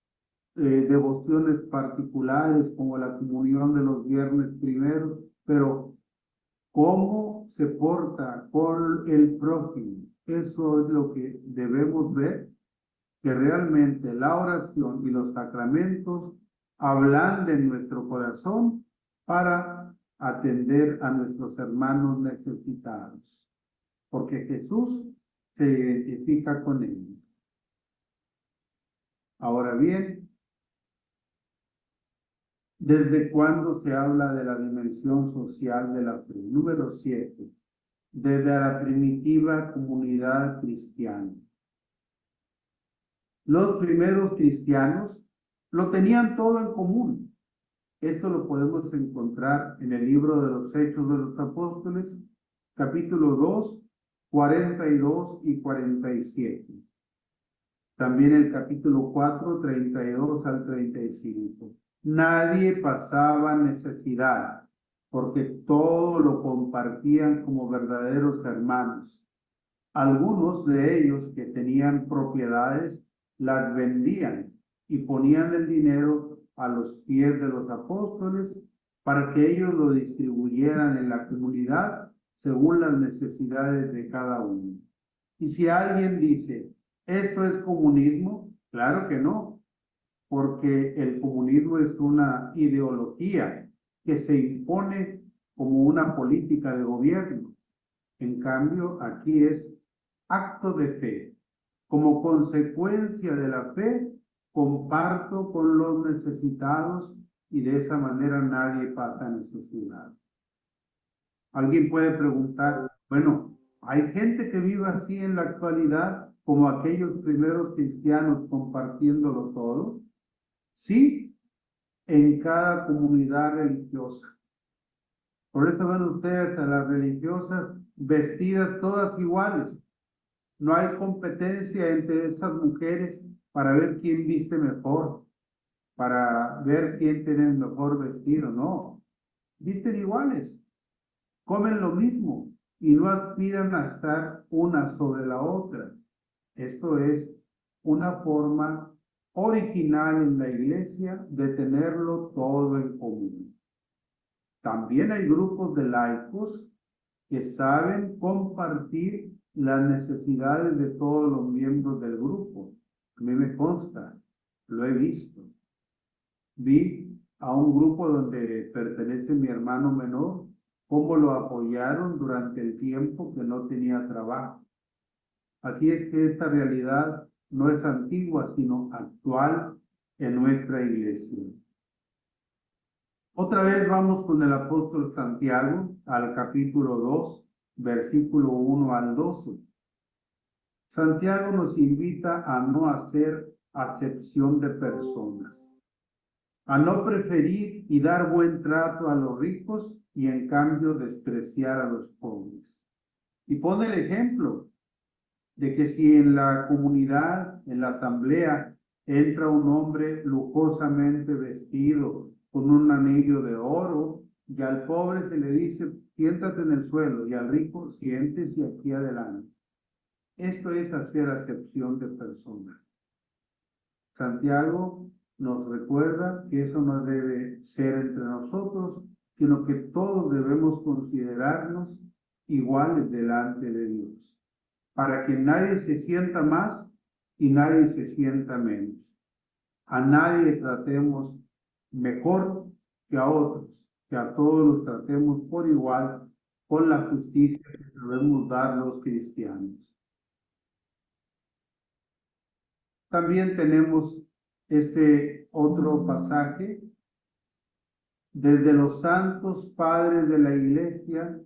devociones particulares como la comunión de los viernes primeros, pero cómo se porta con el prójimo, eso es lo que debemos ver, que realmente la oración y los sacramentos ablanden nuestro corazón para atender a nuestros hermanos necesitados, porque Jesús se identifica con ellos. Ahora bien, ¿desde cuándo se habla de la dimensión social de la fe? Número 7. Desde la primitiva comunidad cristiana. Los primeros cristianos lo tenían todo en común. Esto lo podemos encontrar en el libro de los Hechos de los Apóstoles, capítulo 2, 42 y 47. También el capítulo 4, 32 al 35. Nadie pasaba necesidad, porque todo lo compartían como verdaderos hermanos. Algunos de ellos que tenían propiedades las vendían y ponían el dinero a los pies de los apóstoles para que ellos lo distribuyeran en la comunidad según las necesidades de cada uno. Y si alguien dice, ¿esto es comunismo? Claro que no, porque el comunismo es una ideología que se impone como una política de gobierno. En cambio, aquí es acto de fe. Como consecuencia de la fe, comparto con los necesitados y de esa manera nadie pasa necesidad. Alguien puede preguntar, bueno, ¿hay gente que vive así en la actualidad como aquellos primeros cristianos compartiéndolo todo? Sí, en cada comunidad religiosa. Por eso ven ustedes a las religiosas vestidas todas iguales. No hay competencia entre esas mujeres para ver quién viste mejor, para ver quién tiene el mejor vestido, no. Visten iguales, comen lo mismo y no aspiran a estar una sobre la otra. Esto es una forma original en la iglesia de tenerlo todo en común. También hay grupos de laicos que saben compartir las necesidades de todos los miembros del grupo. A mí me consta, lo he visto. Vi a un grupo donde pertenece mi hermano menor, cómo lo apoyaron durante el tiempo que no tenía trabajo. Así es que esta realidad no es antigua, sino actual en nuestra iglesia. Otra vez vamos con el apóstol Santiago al capítulo 2, versículo 1 al 12. Santiago nos invita a no hacer acepción de personas, a no preferir y dar buen trato a los ricos y en cambio despreciar a los pobres. Y pone el ejemplo de que si en la comunidad, en la asamblea, entra un hombre lujosamente vestido con un anillo de oro, y al pobre se le dice, siéntate en el suelo, y al rico, siéntese aquí adelante. Esto es hacer acepción de personas. Santiago nos recuerda que eso no debe ser entre nosotros, sino que todos debemos considerarnos iguales delante de Dios, para que nadie se sienta más y nadie se sienta menos. A nadie tratemos mejor que a otros, que a todos los tratemos por igual, con la justicia que debemos dar los cristianos. También tenemos este otro pasaje. Desde los santos padres de la iglesia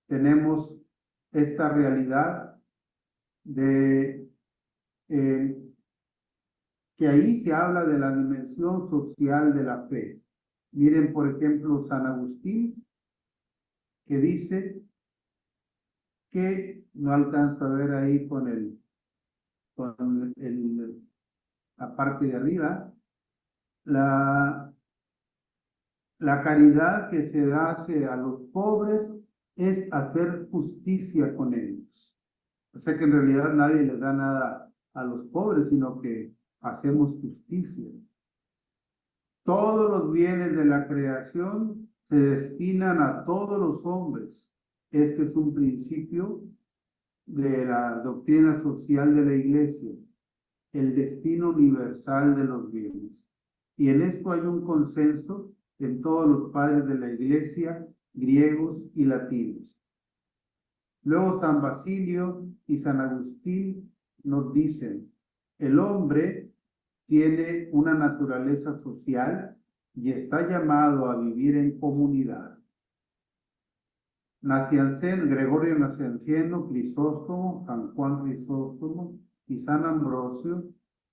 tenemos esta realidad de que ahí se habla de la dimensión social de la fe. Miren, por ejemplo, San Agustín, que dice que, no alcanzo a ver ahí con la parte de arriba, la caridad que se hace a los pobres es hacer justicia con ellos. O sea que en realidad nadie les da nada a los pobres, sino que hacemos justicia. Todos los bienes de la creación se destinan a todos los hombres. Este es un principio de la doctrina social de la iglesia, el destino universal de los bienes. Y en esto hay un consenso en todos los padres de la iglesia, griegos y latinos. Luego San Basilio y San Agustín nos dicen, el hombre tiene una naturaleza social y está llamado a vivir en comunidad. Gregorio Nacianceno, Crisóstomo, San Juan Crisóstomo y San Ambrosio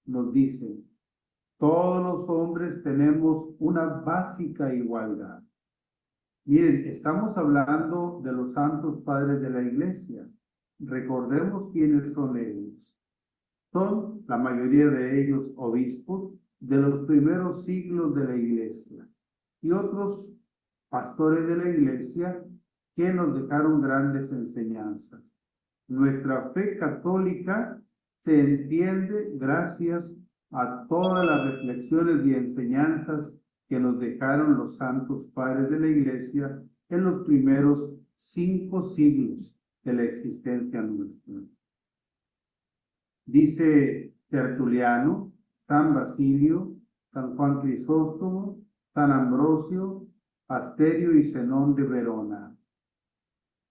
nos dicen, todos los hombres tenemos una básica igualdad. Miren, estamos hablando de los santos padres de la iglesia. Recordemos quiénes son ellos. Son, la mayoría de ellos, obispos de los primeros siglos de la iglesia y otros pastores de la iglesia que nos dejaron grandes enseñanzas. Nuestra fe católica se entiende gracias a todas las reflexiones y enseñanzas que nos dejaron los santos padres de la iglesia en los primeros 5 siglos de la existencia nuestra. Dice Tertuliano, San Basilio, San Juan Crisóstomo, San Ambrosio, Asterio y Zenón de Verona.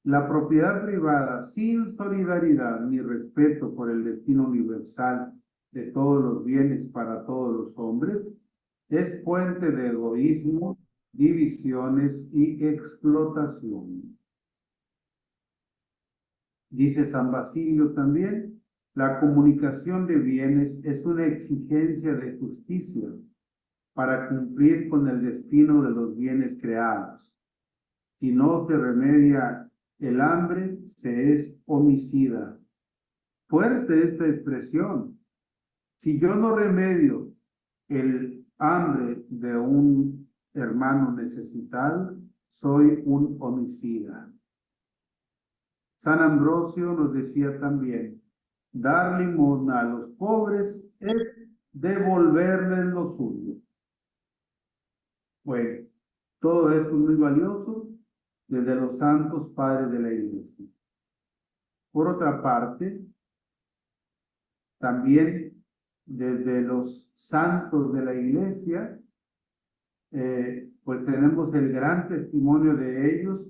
La propiedad privada sin solidaridad ni respeto por el destino universal de todos los bienes para todos los hombres es fuente de egoísmo, divisiones y explotación. Dice San Basilio también, la comunicación de bienes es una exigencia de justicia para cumplir con el destino de los bienes creados. Si no se remedia el hambre, se es homicida. Fuerte esta expresión. Si yo no remedio el hambre de un hermano necesitado, soy un homicida. San Ambrosio nos decía también, dar limosna a los pobres es devolverles lo suyo. Bueno, todo esto es muy valioso desde los santos padres de la iglesia. Por otra parte, también desde los santos de la iglesia, pues tenemos el gran testimonio de ellos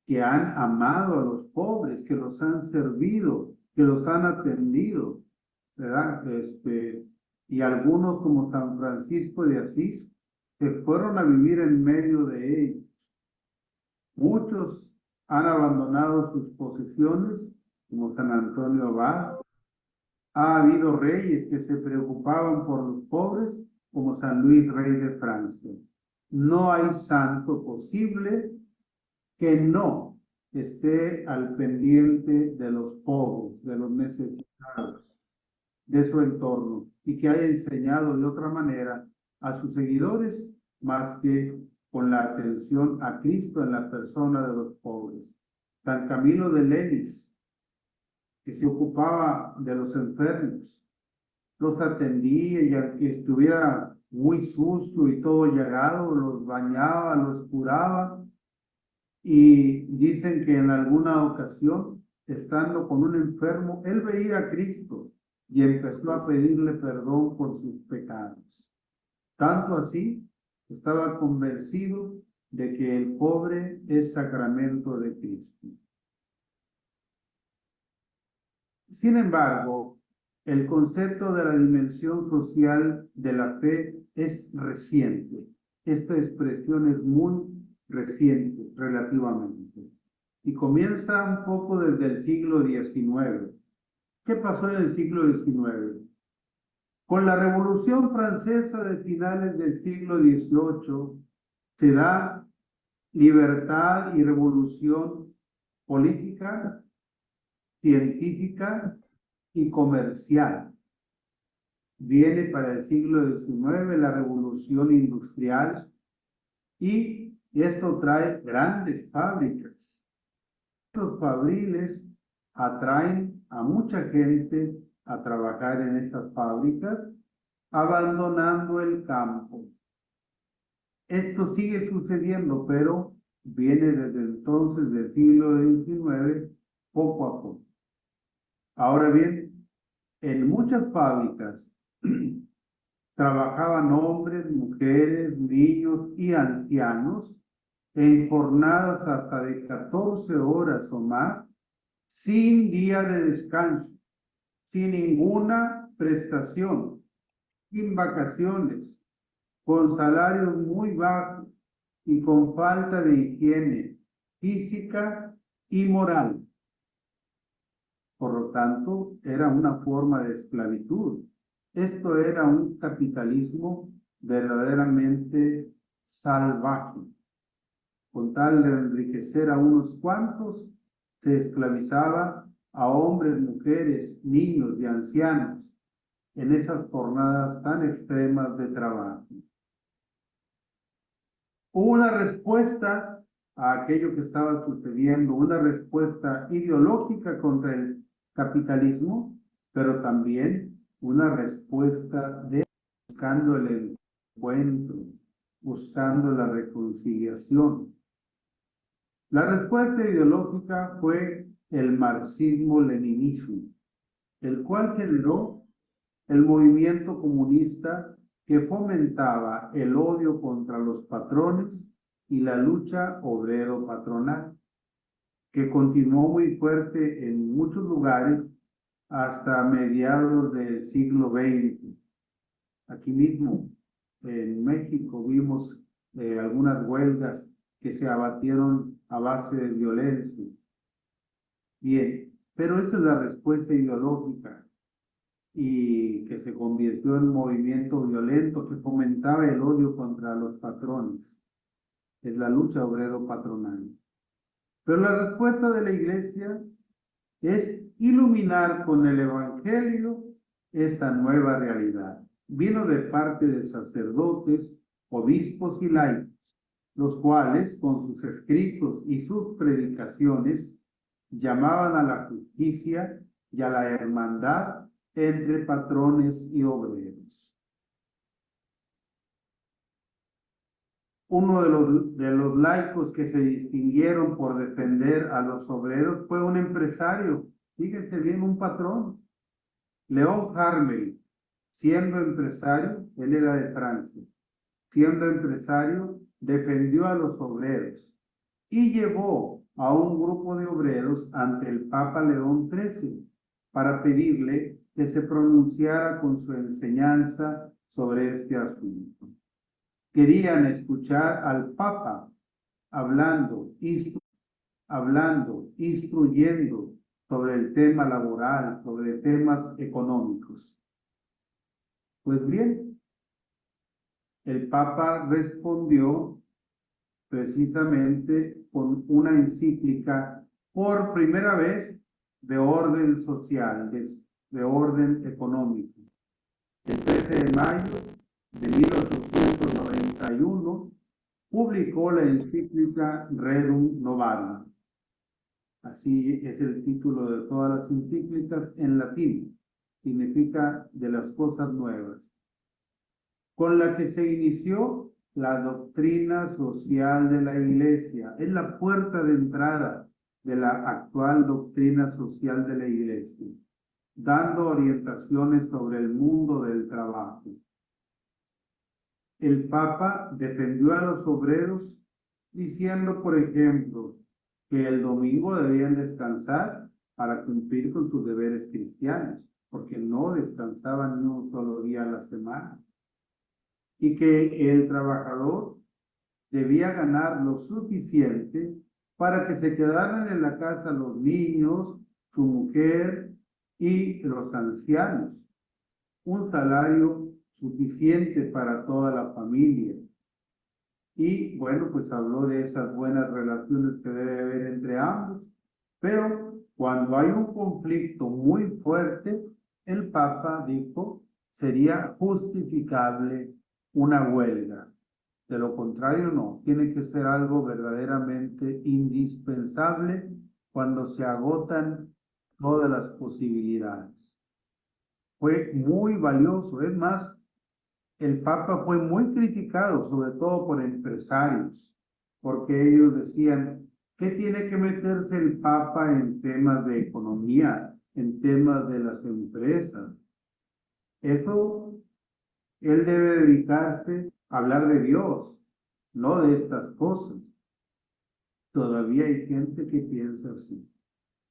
que han amado a los pobres, que los han servido, que los han atendido, ¿verdad? Y algunos como San Francisco de Asís se fueron a vivir en medio de ellos. Muchos han abandonado sus posesiones, como San Antonio Abad. Ha habido reyes que se preocupaban por los pobres, como San Luis, rey de Francia. No hay santo posible que no esté al pendiente de los pobres, de los necesitados, de su entorno, y que haya enseñado de otra manera a sus seguidores más que con la atención a Cristo en la persona de los pobres. San Camilo de Lelis, que se ocupaba de los enfermos, los atendía y aunque estuviera muy sucio y todo llagado, los bañaba, los curaba. Y dicen que en alguna ocasión, estando con un enfermo, él veía a Cristo y empezó a pedirle perdón por sus pecados. Tanto así, estaba convencido de que el pobre es sacramento de Cristo. Sin embargo, el concepto de la dimensión social de la fe es reciente. Esta expresión es muy reciente relativamente y comienza un poco desde el siglo XIX. ¿Qué pasó en el siglo XIX? Con la Revolución Francesa de finales del siglo XVIII se da libertad y revolución política, científica y comercial. Viene para el siglo XIX la revolución industrial y esto trae grandes fábricas. Estos fabriles atraen a mucha gente a trabajar en esas fábricas, abandonando el campo. Esto sigue sucediendo, pero viene desde entonces del siglo XIX, poco a poco. Ahora bien, en muchas fábricas trabajaban hombres, mujeres, niños y ancianos en jornadas hasta de 14 horas o más, sin día de descanso, sin ninguna prestación, sin vacaciones, con salarios muy bajos y con falta de higiene física y moral. Por lo tanto, era una forma de esclavitud. Esto era un capitalismo verdaderamente salvaje. Con tal de enriquecer a unos cuantos, se esclavizaba a hombres, mujeres, niños y ancianos en esas jornadas tan extremas de trabajo. Hubo una respuesta a aquello que estaba sucediendo, una respuesta ideológica contra el capitalismo, pero también una respuesta de buscando el encuentro, buscando la reconciliación. La respuesta ideológica fue el marxismo-leninismo, el cual generó el movimiento comunista que fomentaba el odio contra los patrones y la lucha obrero-patronal, que continuó muy fuerte en muchos lugares hasta mediados del siglo XX. Aquí mismo, en México, vimos algunas huelgas que se abatieron a base de violencia. Bien, pero esa es la respuesta ideológica y que se convirtió en un movimiento violento que fomentaba el odio contra los patrones. Es la lucha obrero-patronal. Pero la respuesta de la Iglesia es iluminar con el Evangelio esta nueva realidad. Vino de parte de sacerdotes, obispos y laicos, los cuales, con sus escritos y sus predicaciones, llamaban a la justicia y a la hermandad entre patrones y obreros. Uno de los laicos que se distinguieron por defender a los obreros fue un empresario Fíjense bien, un patrón. León Harmel, siendo empresario, él era de Francia, siendo empresario, defendió a los obreros y llevó a un grupo de obreros ante el Papa León XIII para pedirle que se pronunciara con su enseñanza sobre este asunto. Querían escuchar al Papa hablando, instruyendo sobre el tema laboral, sobre temas económicos. Pues bien, el Papa respondió precisamente con una encíclica por primera vez de orden social, de orden económico. El 13 de mayo de 1891 publicó la encíclica Rerum Novarum. Así es el título de todas las encíclicas en latín. Significa de las cosas nuevas. Con la que se inició la doctrina social de la Iglesia. Es la puerta de entrada de la actual doctrina social de la Iglesia, dando orientaciones sobre el mundo del trabajo. El Papa defendió a los obreros diciendo, por ejemplo, que el domingo debían descansar para cumplir con sus deberes cristianos, porque no descansaban ni un solo día a la semana. Y que el trabajador debía ganar lo suficiente para que se quedaran en la casa los niños, su mujer y los ancianos. Un salario suficiente para toda la familia. Y bueno, pues habló de esas buenas relaciones que debe haber entre ambos. Pero cuando hay un conflicto muy fuerte, el Papa dijo, sería justificable una huelga. De lo contrario, no. Tiene que ser algo verdaderamente indispensable cuando se agotan todas las posibilidades. Fue muy valioso. Es más, el Papa fue muy criticado, sobre todo por empresarios, porque ellos decían, ¿qué tiene que meterse el Papa en temas de economía, en temas de las empresas? Eso, él debe dedicarse a hablar de Dios, no de estas cosas. Todavía hay gente que piensa así.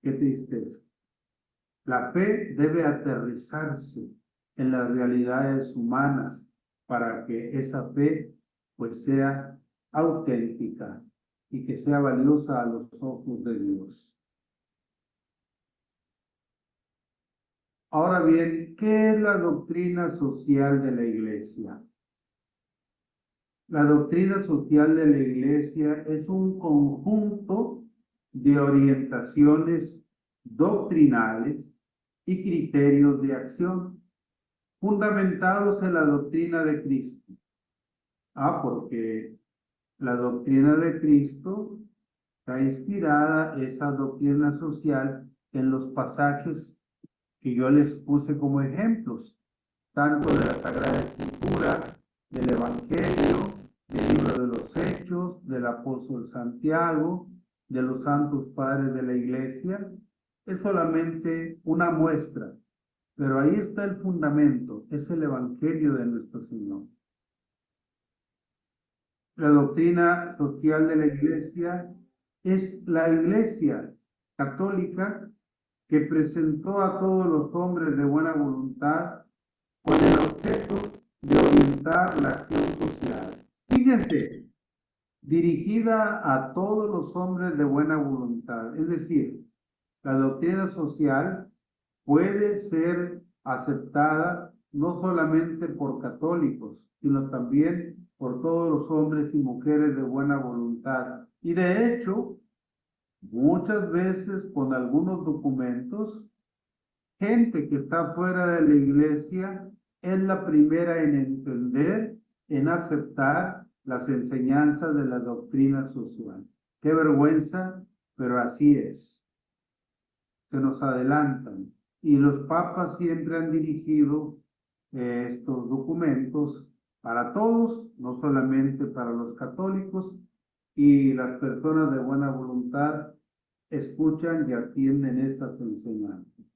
Qué tristeza. La fe debe aterrizarse en las realidades humanas para que esa fe pues sea auténtica y que sea valiosa a los ojos de Dios. Ahora bien, ¿qué es la doctrina social de la Iglesia? La doctrina social de la Iglesia es un conjunto de orientaciones doctrinales y criterios de acción fundamentados en la doctrina de Cristo. Porque la doctrina de Cristo está inspirada, esa doctrina social, en los pasajes que yo les puse como ejemplos, tanto de la Sagrada Escritura, del Evangelio, del libro de los Hechos, del apóstol Santiago, de los santos padres de la Iglesia. Es solamente una muestra, pero ahí está el fundamento, es el Evangelio de nuestro Señor. La doctrina social de la Iglesia es la Iglesia católica que presentó a todos los hombres de buena voluntad con el objeto de orientar la acción social. Fíjense, dirigida a todos los hombres de buena voluntad. Es decir, la doctrina social puede ser aceptada no solamente por católicos, sino también por todos los hombres y mujeres de buena voluntad. Y de hecho, muchas veces con algunos documentos, gente que está fuera de la Iglesia es la primera en entender, en aceptar las enseñanzas de la doctrina social. Qué vergüenza, pero así es. Se nos adelantan. Y los papas siempre han dirigido estos documentos para todos, no solamente para los católicos, y las personas de buena voluntad escuchan y atienden estas enseñanzas.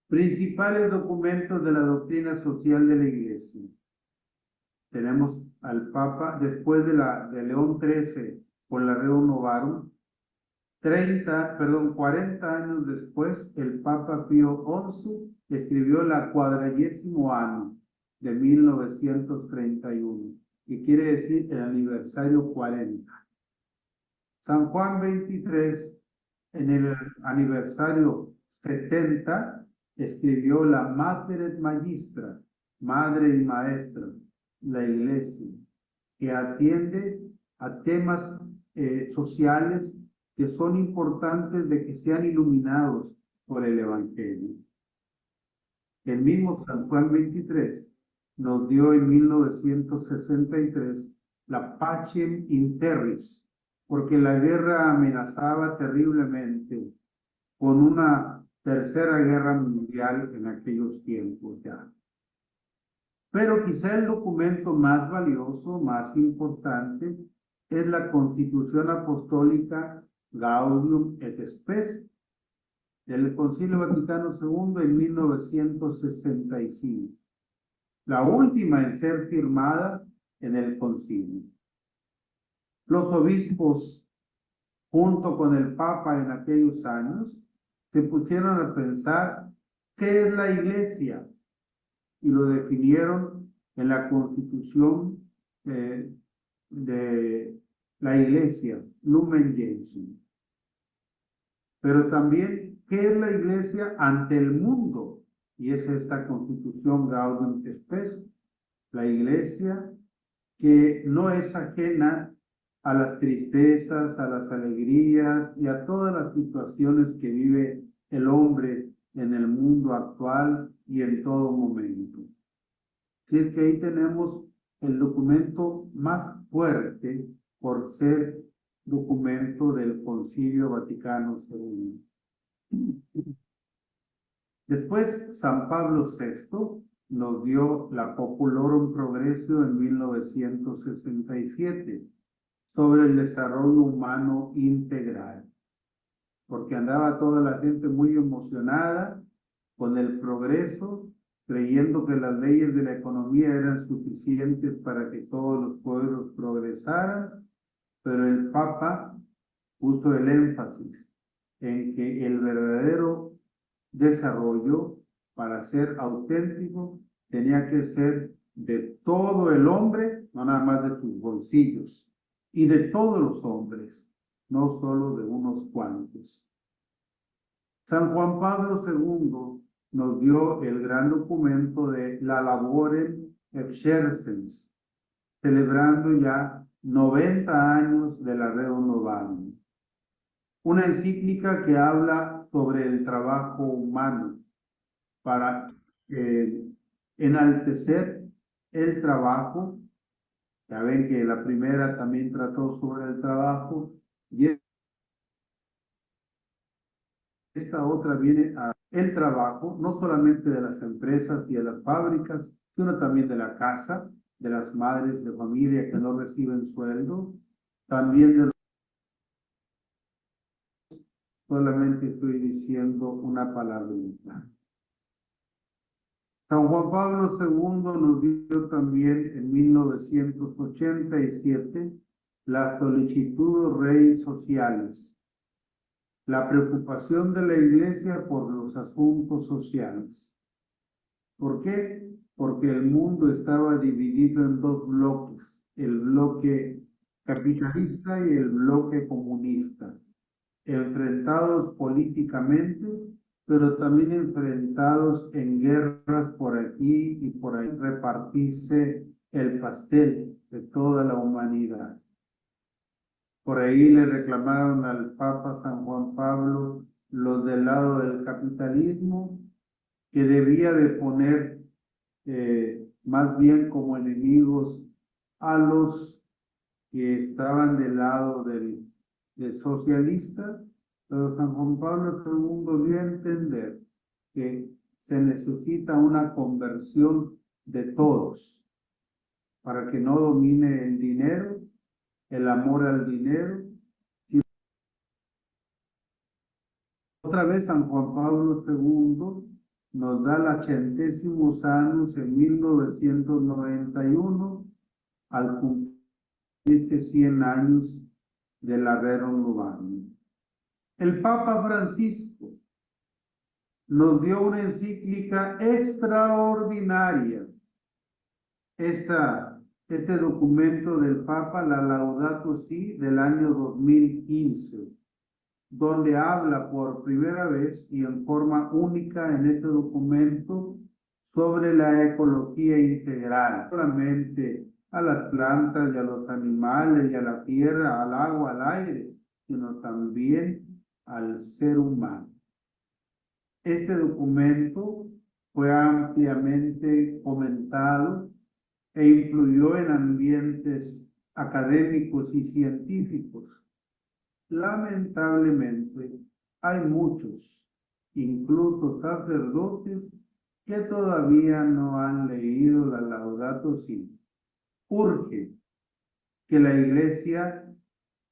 Principales documentos de la doctrina social de la Iglesia. Tenemos al Papa, después de León XIII, con la Rerum Novarum, 40 años después, el Papa Pío XI escribió la 40º Anno de 1931, que quiere decir el aniversario 40. San Juan XXIII, en el aniversario 70, escribió la Mater et Magistra, Madre y Maestra, la Iglesia, que atiende a temas sociales que son importantes de que sean iluminados por el Evangelio. El mismo San Juan XXIII nos dio en 1963 la Pacem in Terris, porque la guerra amenazaba terriblemente con una tercera guerra mundial en aquellos tiempos ya. Pero quizá el documento más valioso, más importante, es la Constitución Apostólica Gaudium et Spes del Concilio Vaticano II en 1965, la última en ser firmada en el concilio. Los obispos, junto con el Papa en aquellos años, se pusieron a pensar qué es la Iglesia y lo definieron en la Constitución de la Iglesia, Lumen Gentium. Pero también, ¿qué es la Iglesia ante el mundo? Y es esta Constitución Gaudium et Spes, la Iglesia que no es ajena a las tristezas, a las alegrías y a todas las situaciones que vive el hombre en el mundo actual y en todo momento. Si es que ahí tenemos el documento más fuerte por ser documento del Concilio Vaticano II. Después, San Pablo VI nos dio la Populorum Progressio en 1967 sobre el desarrollo humano integral, porque andaba toda la gente muy emocionada con el progreso, creyendo que las leyes de la economía eran suficientes para que todos los pueblos progresaran, pero el Papa puso el énfasis en que el verdadero desarrollo, para ser auténtico, tenía que ser de todo el hombre, no nada más de sus bolsillos, y de todos los hombres, no solo de unos cuantos. San Juan Pablo II nos dio el gran documento de la Laborem Exercens, celebrando ya 90 años de la Rerum Novarum. Una encíclica que habla sobre el trabajo humano para enaltecer el trabajo. Ya ven que la primera también trató sobre el trabajo y esta otra viene a el trabajo, no solamente de las empresas y de las fábricas, sino también de la casa, de las madres de familia que no reciben sueldo, también de los... Solamente estoy diciendo una palabrita. San Juan Pablo II nos dio también en 1987 la Solicitud Rei Sociales, la preocupación de la Iglesia por los asuntos sociales. ¿Por qué? Porque el mundo estaba dividido en dos bloques, el bloque capitalista y el bloque comunista, enfrentados políticamente, pero también enfrentados en guerras por aquí y por ahí, repartirse el pastel de toda la humanidad. Por ahí le reclamaron al Papa San Juan Pablo los del lado del capitalismo, que debía de poner más bien como enemigos a los que estaban del lado del socialista, pero San Juan Pablo II dio a entender que se necesita una conversión de todos para que no domine el dinero, el amor al dinero, Otra vez San Juan Pablo II nos da la Centésimos Annus en 1991 al cumplirse 100 años de la Rerum Novarum. El Papa Francisco nos dio una encíclica extraordinaria. Este documento del Papa, la Laudato Si, del año 2015, donde habla por primera vez y en forma única en ese documento sobre la ecología integral, no solamente a las plantas y a los animales y a la tierra, al agua, al aire, sino también al ser humano. Este documento fue ampliamente comentado e influyó en ambientes académicos y científicos. Lamentablemente, hay muchos, incluso sacerdotes, que todavía no han leído la Laudato Si. Urge que la Iglesia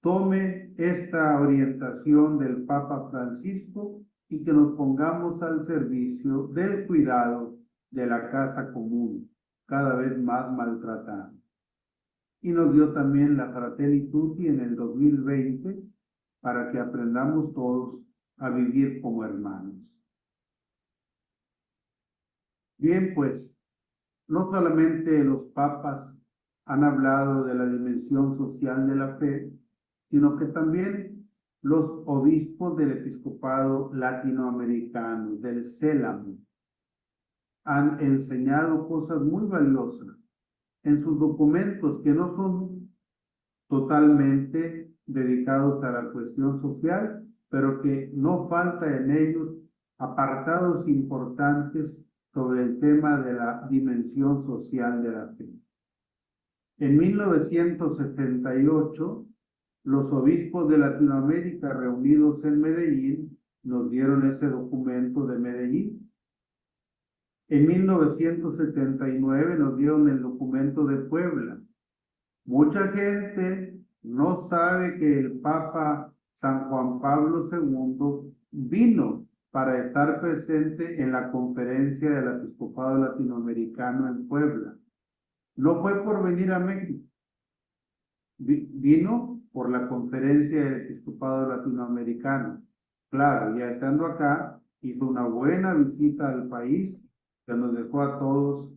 tome esta orientación del Papa Francisco y que nos pongamos al servicio del cuidado de la casa común, cada vez más maltratada. Y nos dio también la Fratelli Tutti en el 2020 para que aprendamos todos a vivir como hermanos. Bien, pues, no solamente los papas han hablado de la dimensión social de la fe, sino que también los obispos del episcopado latinoamericano, del CELAM, han enseñado cosas muy valiosas en sus documentos que no son totalmente dedicados a la cuestión social, pero que no falta en ellos apartados importantes sobre el tema de la dimensión social de la fe. En 1968, los obispos de Latinoamérica reunidos en Medellín nos dieron ese documento de Medellín. En 1979 nos dieron el documento de Puebla. Mucha gente no sabe que el Papa San Juan Pablo II vino para estar presente en la conferencia del episcopado latinoamericano en Puebla. No fue por venir a México, vino por la conferencia del episcopado latinoamericano. Claro, ya estando acá, hizo una buena visita al país que nos dejó a todos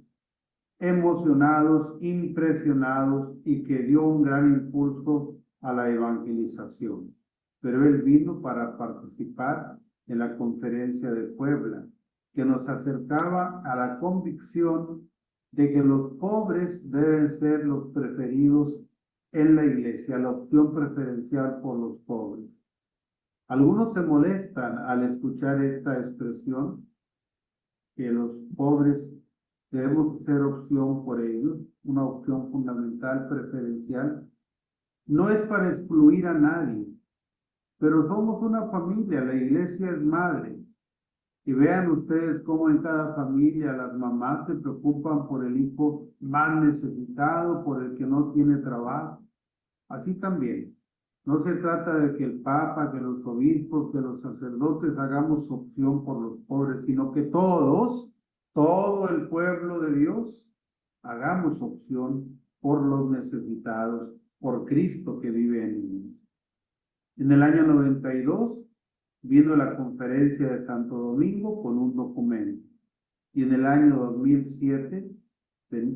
emocionados, impresionados y que dio un gran impulso a la evangelización. Pero él vino para participar en la conferencia de Puebla, que nos acercaba a la convicción de que los pobres deben ser los preferidos en la iglesia, la opción preferencial por los pobres. Algunos se molestan al escuchar esta expresión, que los pobres debemos ser opción por ellos, una opción fundamental, preferencial. No es para excluir a nadie, pero somos una familia, la iglesia es madre. Y vean ustedes cómo en cada familia las mamás se preocupan por el hijo más necesitado, por el que no tiene trabajo. Así también, no se trata de que el Papa, que los obispos, que los sacerdotes hagamos opción por los pobres, sino que todos, todo el pueblo de Dios, hagamos opción por los necesitados, por Cristo que vive en ellos. En el año 92 vino la conferencia de Santo Domingo con un documento. Y en el año 2007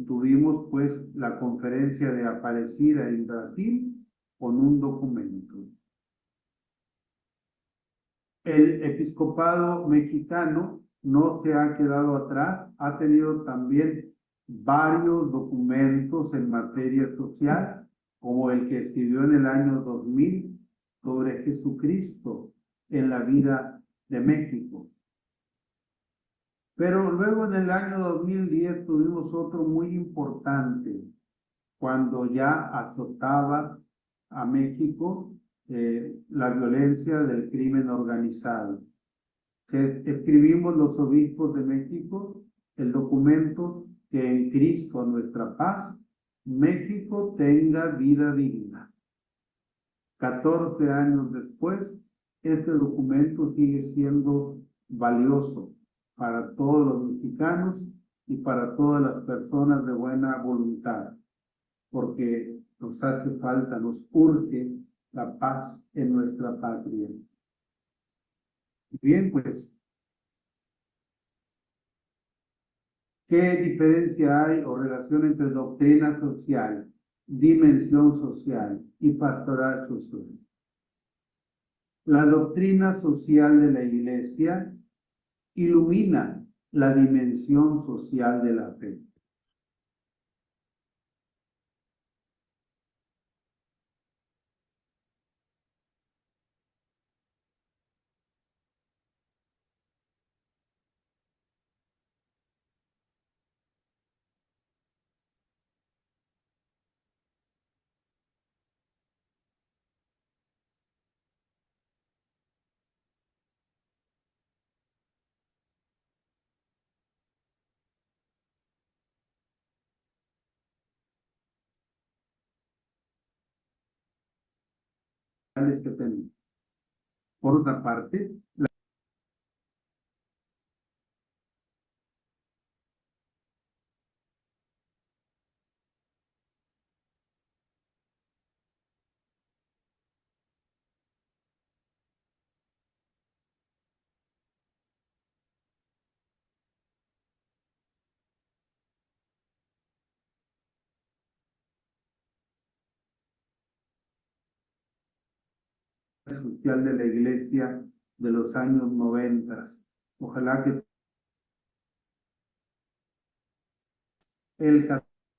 tuvimos pues la conferencia de Aparecida en Brasil con un documento. El episcopado mexicano no se ha quedado atrás, ha tenido también varios documentos en materia social, como el que escribió en el año 2000 sobre Jesucristo en la vida de México. Pero luego en el año 2010 tuvimos otro muy importante, cuando ya azotaba a México la violencia del crimen organizado. Escribimos los obispos de México el documento que en Cristo nuestra paz, México tenga vida digna. 14 años después, este documento sigue siendo valioso para todos los mexicanos y para todas las personas de buena voluntad, porque nos hace falta, nos urge la paz en nuestra patria. Bien, pues, ¿qué diferencia hay o relación entre doctrina social, dimensión social y pastoral social? La doctrina social de la Iglesia ilumina la dimensión social de la fe. Que tenemos. Por otra parte, la social de la Iglesia de los años 90. Ojalá que el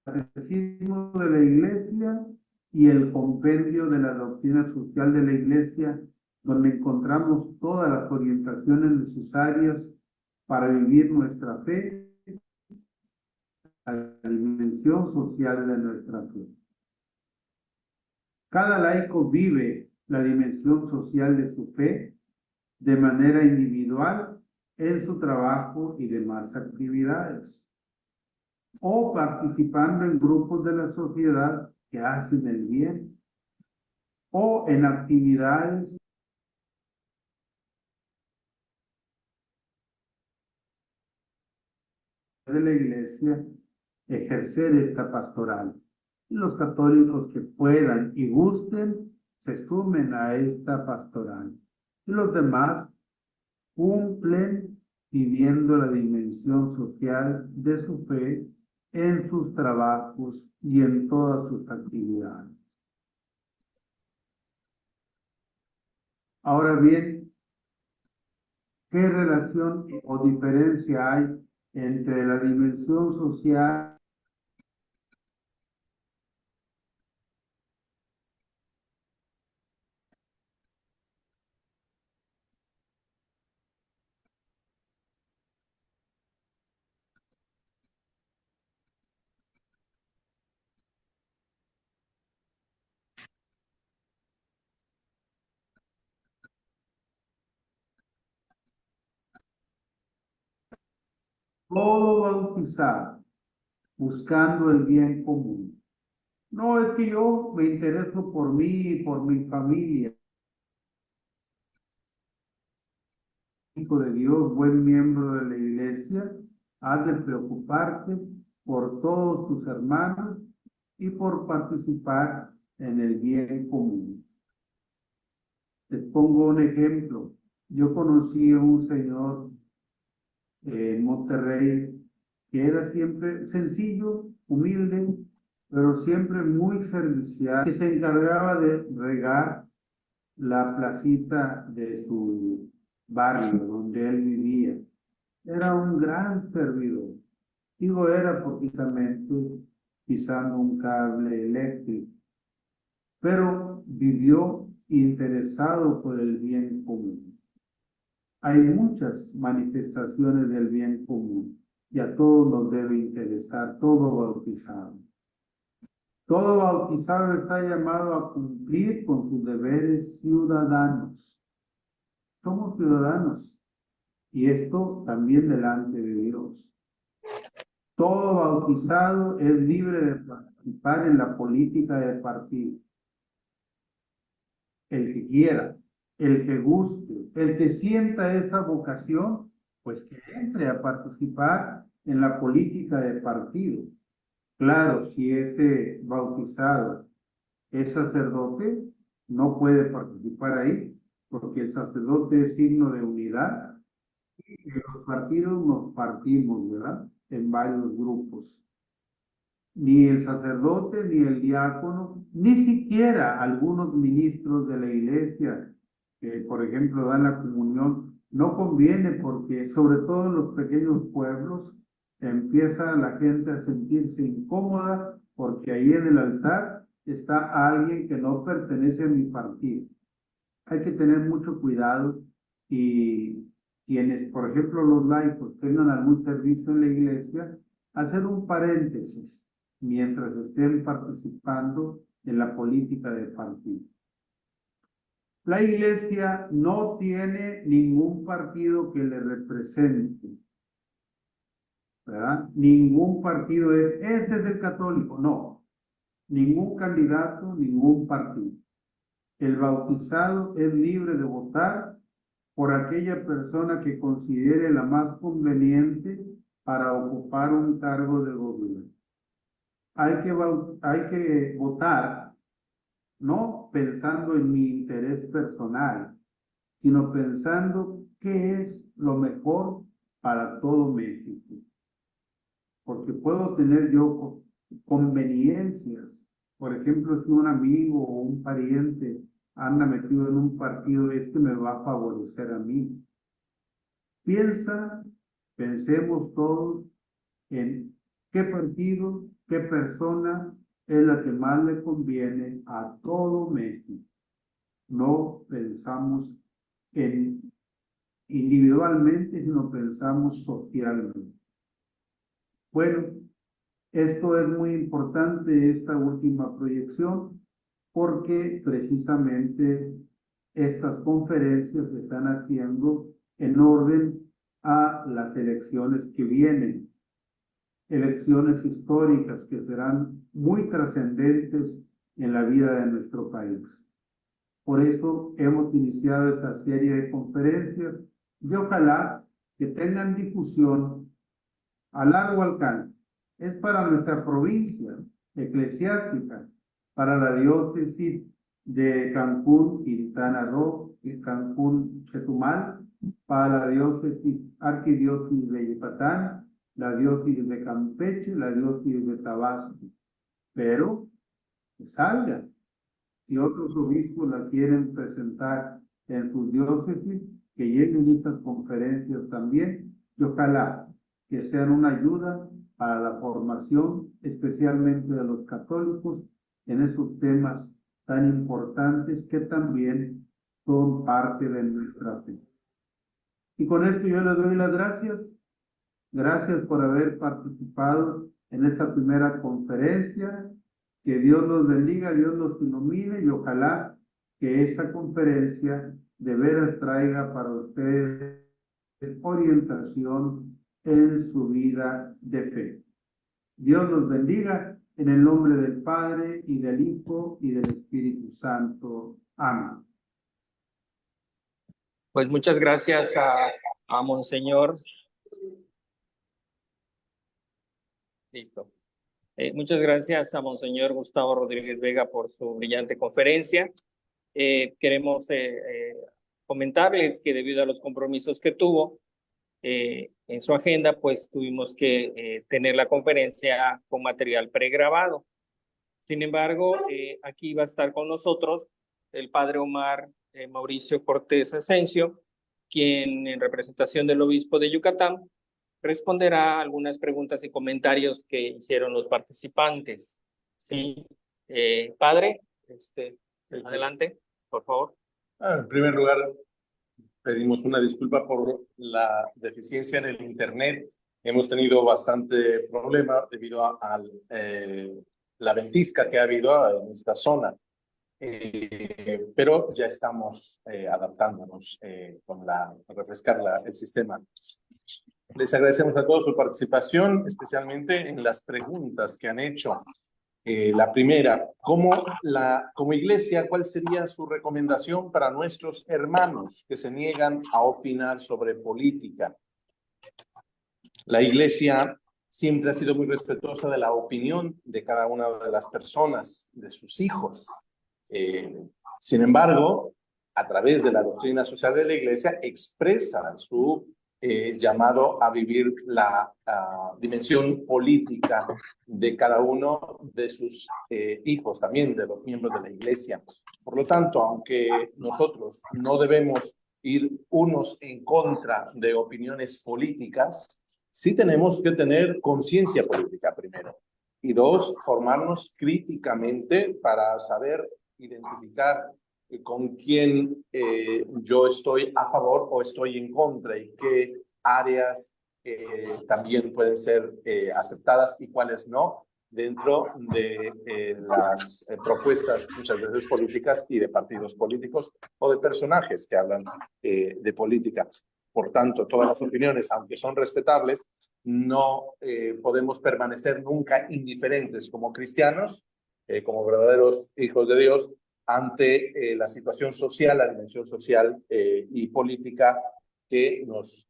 Catecismo de la Iglesia y el compendio de la doctrina social de la Iglesia, donde encontramos todas las orientaciones necesarias para vivir nuestra fe, la dimensión social de nuestra fe. Cada laico vive la dimensión social de su fe de manera individual en su trabajo y demás actividades, o participando en grupos de la sociedad que hacen el bien, o en actividades de la Iglesia, ejercer esta pastoral. Y los católicos que puedan y gusten se sumen a esta pastoral. Y los demás cumplen viviendo la dimensión social de su fe en sus trabajos y en todas sus actividades. Ahora bien, ¿qué relación o diferencia hay entre la dimensión social todo bautizado buscando el bien común? No es que yo me intereso por mí y por mi familia. Hijo de Dios, buen miembro de la Iglesia, has de preocuparte por todos tus hermanos y por participar en el bien común. Les pongo un ejemplo. Yo conocí a un señor en Monterrey que era siempre sencillo, humilde, pero siempre muy servicial, que se encargaba de regar la placita de su barrio donde él vivía. Era un gran servidor. Digo era precisamente pisando un cable eléctrico, pero vivió interesado por el bien común. Hay muchas manifestaciones del bien común y a todos nos debe interesar, todo bautizado. Todo bautizado está llamado a cumplir con sus deberes ciudadanos. Somos ciudadanos y esto también delante de Dios. Todo bautizado es libre de participar en la política del partido. El que quiera, el que guste, el que sienta esa vocación, pues que entre a participar en la política de partido. Claro, si ese bautizado es sacerdote, no puede participar ahí, porque el sacerdote es signo de unidad. Y los partidos nos partimos, ¿verdad? En varios grupos. Ni el sacerdote, ni el diácono, ni siquiera algunos ministros de la iglesia, que por ejemplo dan la comunión, no conviene porque sobre todo en los pequeños pueblos empieza la gente a sentirse incómoda porque ahí en el altar está alguien que no pertenece a mi partido. Hay que tener mucho cuidado y quienes, por ejemplo, los laicos tengan algún servicio en la iglesia, hacer un paréntesis mientras estén participando en la política de partido. La iglesia no tiene ningún partido que le represente, ¿verdad? Ningún partido este es el católico, no. Ningún candidato, ningún partido. El bautizado es libre de votar por aquella persona que considere la más conveniente para ocupar un cargo de gobierno. Hay que votar no pensando en mi interés personal, sino pensando qué es lo mejor para todo México. Porque puedo tener yo conveniencias. Por ejemplo, si un amigo o un pariente anda metido en un partido, me va a favorecer a mí. Pensemos todos en qué partido, qué persona es la que más le conviene a todo México. No pensamos individualmente, sino pensamos socialmente. Bueno, esto es muy importante, esta última proyección, porque precisamente estas conferencias se están haciendo en orden a las elecciones que vienen, elecciones históricas que serán muy trascendentes en la vida de nuestro país. Por eso hemos iniciado esta serie de conferencias y ojalá que tengan difusión a largo alcance. Es para nuestra provincia eclesiástica, para la diócesis de Cancún, Quintana Roo y Cancún, Chetumal, para la diócesis, arquidiócesis de Yucatán, la diócesis de Campeche, la diócesis de Tabasco. Pero que salga. Si otros obispos la quieren presentar en sus diócesis, que lleguen esas conferencias también, y ojalá que sean una ayuda para la formación, especialmente de los católicos, en esos temas tan importantes que también son parte de nuestra fe. Y con esto yo les doy las gracias. Gracias por haber participado en esta primera conferencia. Que Dios los bendiga, Dios los ilumine y ojalá que esta conferencia de veras traiga para ustedes orientación en su vida de fe. Dios los bendiga en el nombre del Padre y del Hijo y del Espíritu Santo. Amén. Pues muchas gracias a Monseñor. Listo. Muchas gracias a Monseñor Gustavo Rodríguez Vega por su brillante conferencia. Queremos comentarles que debido a los compromisos que tuvo en su agenda, pues tuvimos que tener la conferencia con material pregrabado. Sin embargo, aquí va a estar con nosotros el padre Omar Mauricio Cortés Asensio, quien en representación del obispo de Yucatán responderá a algunas preguntas y comentarios que hicieron los participantes. Sí, padre, adelante, por favor. En primer lugar, pedimos una disculpa por la deficiencia en el internet. Hemos tenido bastante problema debido a la ventisca que ha habido en esta zona. Pero ya estamos adaptándonos con refrescar el sistema. Les agradecemos a todos su participación, especialmente en las preguntas que han hecho. La primera, como iglesia, ¿cuál sería su recomendación para nuestros hermanos que se niegan a opinar sobre política? La iglesia siempre ha sido muy respetuosa de la opinión de cada una de las personas, de sus hijos. Sin embargo, a través de la doctrina social de la iglesia, expresa su llamado a vivir la dimensión política de cada uno de sus hijos, también de los miembros de la iglesia. Por lo tanto, aunque nosotros no debemos ir unos en contra de opiniones políticas, sí tenemos que tener conciencia política primero. Y dos, formarnos críticamente para saber identificar con quién yo estoy a favor o estoy en contra y qué áreas también pueden ser aceptadas y cuáles no dentro de las propuestas muchas veces políticas y de partidos políticos o de personajes que hablan de política. Por tanto, todas las opiniones, aunque son respetables, no podemos permanecer nunca indiferentes como cristianos, como verdaderos hijos de Dios, ante la situación social, la dimensión social y política que nos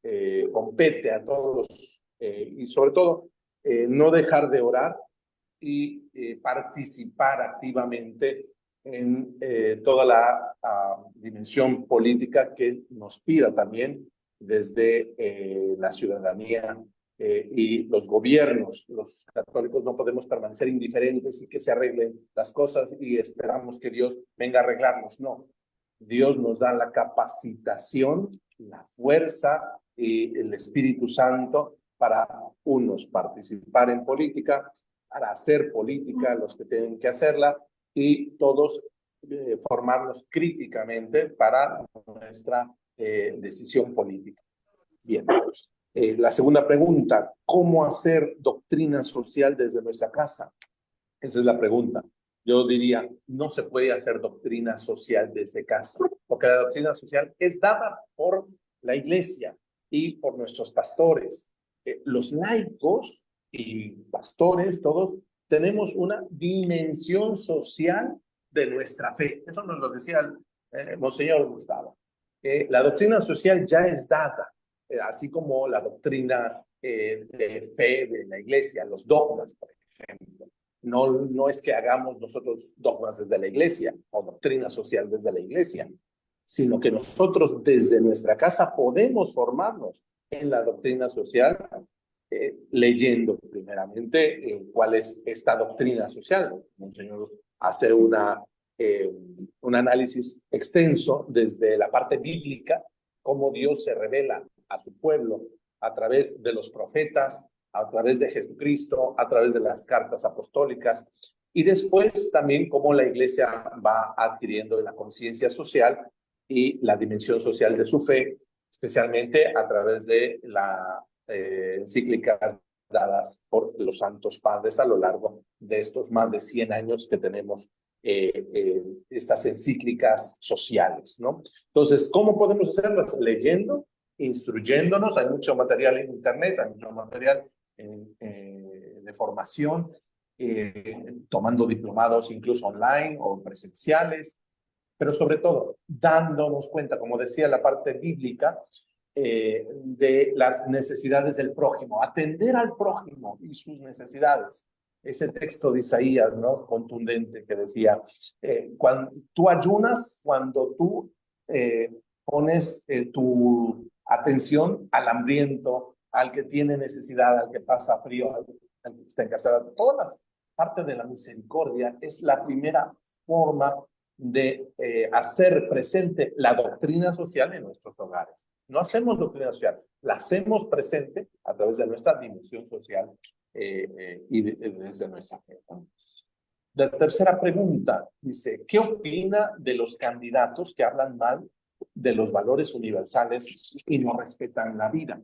compete a todos y sobre todo no dejar de orar y participar activamente en toda la dimensión política que nos pida también desde la ciudadanía y los gobiernos. Los católicos no podemos permanecer indiferentes y que se arreglen las cosas y esperamos que Dios venga a arreglarnos. No, Dios nos da la capacitación, la fuerza y el Espíritu Santo para unos participar en política, para hacer política, los que tienen que hacerla, y todos formarnos críticamente para nuestra decisión política. Bien. La segunda pregunta, ¿cómo hacer doctrina social desde nuestra casa? Esa es la pregunta. Yo diría, no se puede hacer doctrina social desde casa, porque la doctrina social es dada por la iglesia y por nuestros pastores. Los laicos y pastores, todos, tenemos una dimensión social de nuestra fe. Eso nos lo decía Monseñor Gustavo. La doctrina social ya es dada, así como la doctrina de fe de la iglesia, los dogmas, por ejemplo. No es que hagamos nosotros dogmas desde la iglesia o doctrina social desde la iglesia, sino que nosotros desde nuestra casa podemos formarnos en la doctrina social leyendo primeramente cuál es esta doctrina social. Monseñor hace un análisis extenso desde la parte bíblica, cómo Dios se revela a su pueblo a través de los profetas, a través de Jesucristo, a través de las cartas apostólicas, y después también cómo la iglesia va adquiriendo la conciencia social y la dimensión social de su fe, especialmente a través de las encíclicas dadas por los santos padres a lo largo de estos más de 100 años que tenemos estas encíclicas sociales, ¿no? Entonces, ¿cómo podemos hacerlas? Leyendo, instruyéndonos. Hay mucho material en internet, hay mucho material de formación, tomando diplomados incluso online o presenciales, pero sobre todo dándonos cuenta, como decía la parte bíblica, de las necesidades del prójimo, atender al prójimo y sus necesidades. Ese texto de Isaías, ¿no?, contundente, que decía, cuando tú ayunas, cuando tú pones tu atención al hambriento, al que tiene necesidad, al que pasa frío, al que está encarcelado. Todas las partes de la misericordia es la primera forma de hacer presente la doctrina social en nuestros hogares. No hacemos doctrina social, la hacemos presente a través de nuestra dimensión social y desde nuestra fe. La tercera pregunta dice, ¿qué opina de los candidatos que hablan mal de los valores universales y no respetan la vida?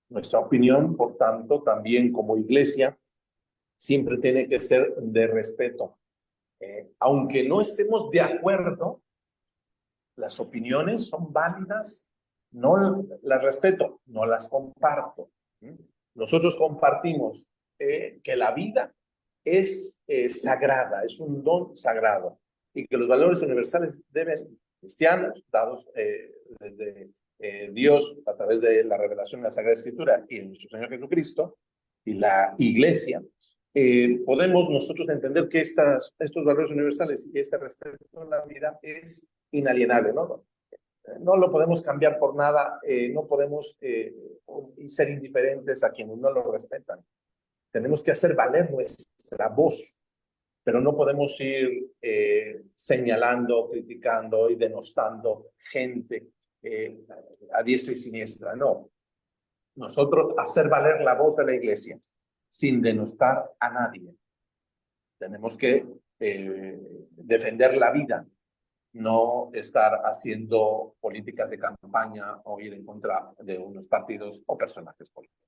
Nuestra opinión, por tanto, también como iglesia, siempre tiene que ser de respeto. Aunque no estemos de acuerdo, las opiniones son válidas, no las respeto, no las comparto. Nosotros compartimos que la vida es sagrada, es un don sagrado, y que los valores universales cristianos, dados desde Dios a través de la revelación de la Sagrada Escritura y en nuestro Señor Jesucristo y la Iglesia, podemos nosotros entender que estos valores universales y este respeto a la vida es inalienable, ¿no? No lo podemos cambiar por nada, no podemos ser indiferentes a quienes no lo respetan. Tenemos que hacer valer nuestra voz, pero no podemos ir señalando, criticando y denostando gente a diestra y siniestra. No. Nosotros hacer valer la voz de la Iglesia sin denostar a nadie. Tenemos que defender la vida, no estar haciendo políticas de campaña o ir en contra de unos partidos o personajes políticos.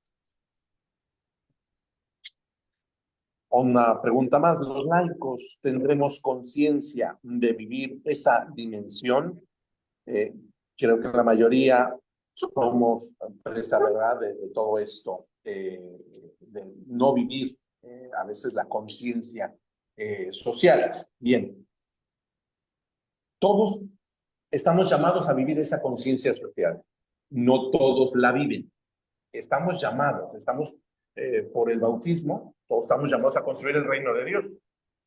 Una pregunta más. ¿Los laicos tendremos conciencia de vivir esa dimensión? Creo que la mayoría somos presa, ¿verdad?, de todo esto, de no vivir a veces la conciencia social. Bien. Todos estamos llamados a vivir esa conciencia social. No todos la viven. Estamos llamados, por el bautismo, todos estamos llamados a construir el reino de Dios.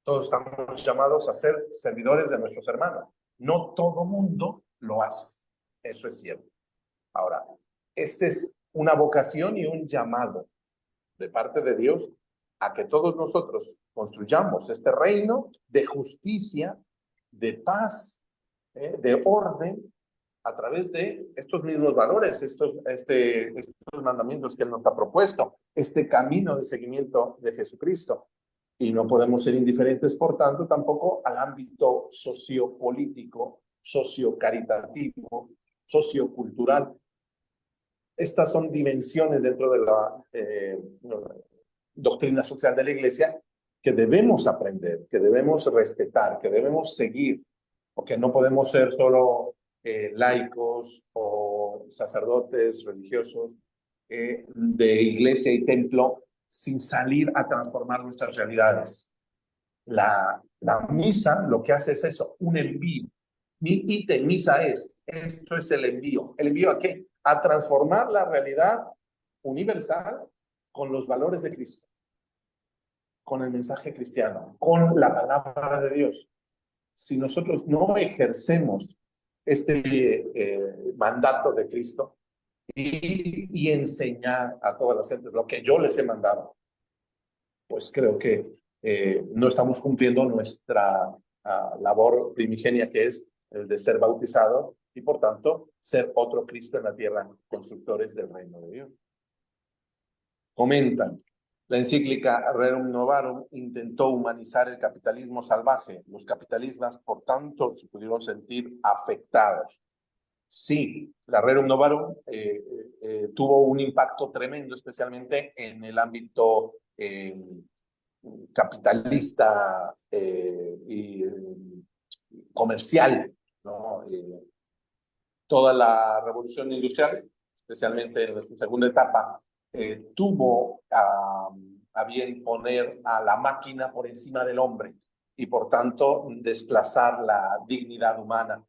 Todos estamos llamados a ser servidores de nuestros hermanos. No todo mundo lo hace. Eso es cierto. Ahora, esta es una vocación y un llamado de parte de Dios a que todos nosotros construyamos este reino de justicia, de paz, de orden, a través de estos mismos valores, estos mandamientos que Él nos ha propuesto, este camino de seguimiento de Jesucristo. Y no podemos ser indiferentes, por tanto, tampoco al ámbito sociopolítico, sociocaritativo, sociocultural. Estas son dimensiones dentro de la doctrina social de la Iglesia que debemos aprender, que debemos respetar, que debemos seguir, porque no podemos ser solo laicos o sacerdotes religiosos de iglesia y templo sin salir a transformar nuestras realidades. La misa lo que hace es eso, un envío. Mi ítem misa esto es el envío. ¿El envío a qué? A transformar la realidad universal con los valores de Cristo, con el mensaje cristiano, con la palabra de Dios. Si nosotros no ejercemos este mandato de Cristo y enseñar a todas las gentes lo que yo les he mandado, pues creo que no estamos cumpliendo nuestra labor primigenia, que es el de ser bautizado y por tanto ser otro Cristo en la tierra, constructores del reino de Dios. Comentan. La encíclica Rerum Novarum intentó humanizar el capitalismo salvaje. Los capitalistas, por tanto, se pudieron sentir afectados. Sí, la Rerum Novarum tuvo un impacto tremendo, especialmente en el ámbito capitalista y comercial, ¿no? Toda la revolución industrial, especialmente en su segunda etapa, tuvo a bien poner a la máquina por encima del hombre y por tanto desplazar la dignidad humana.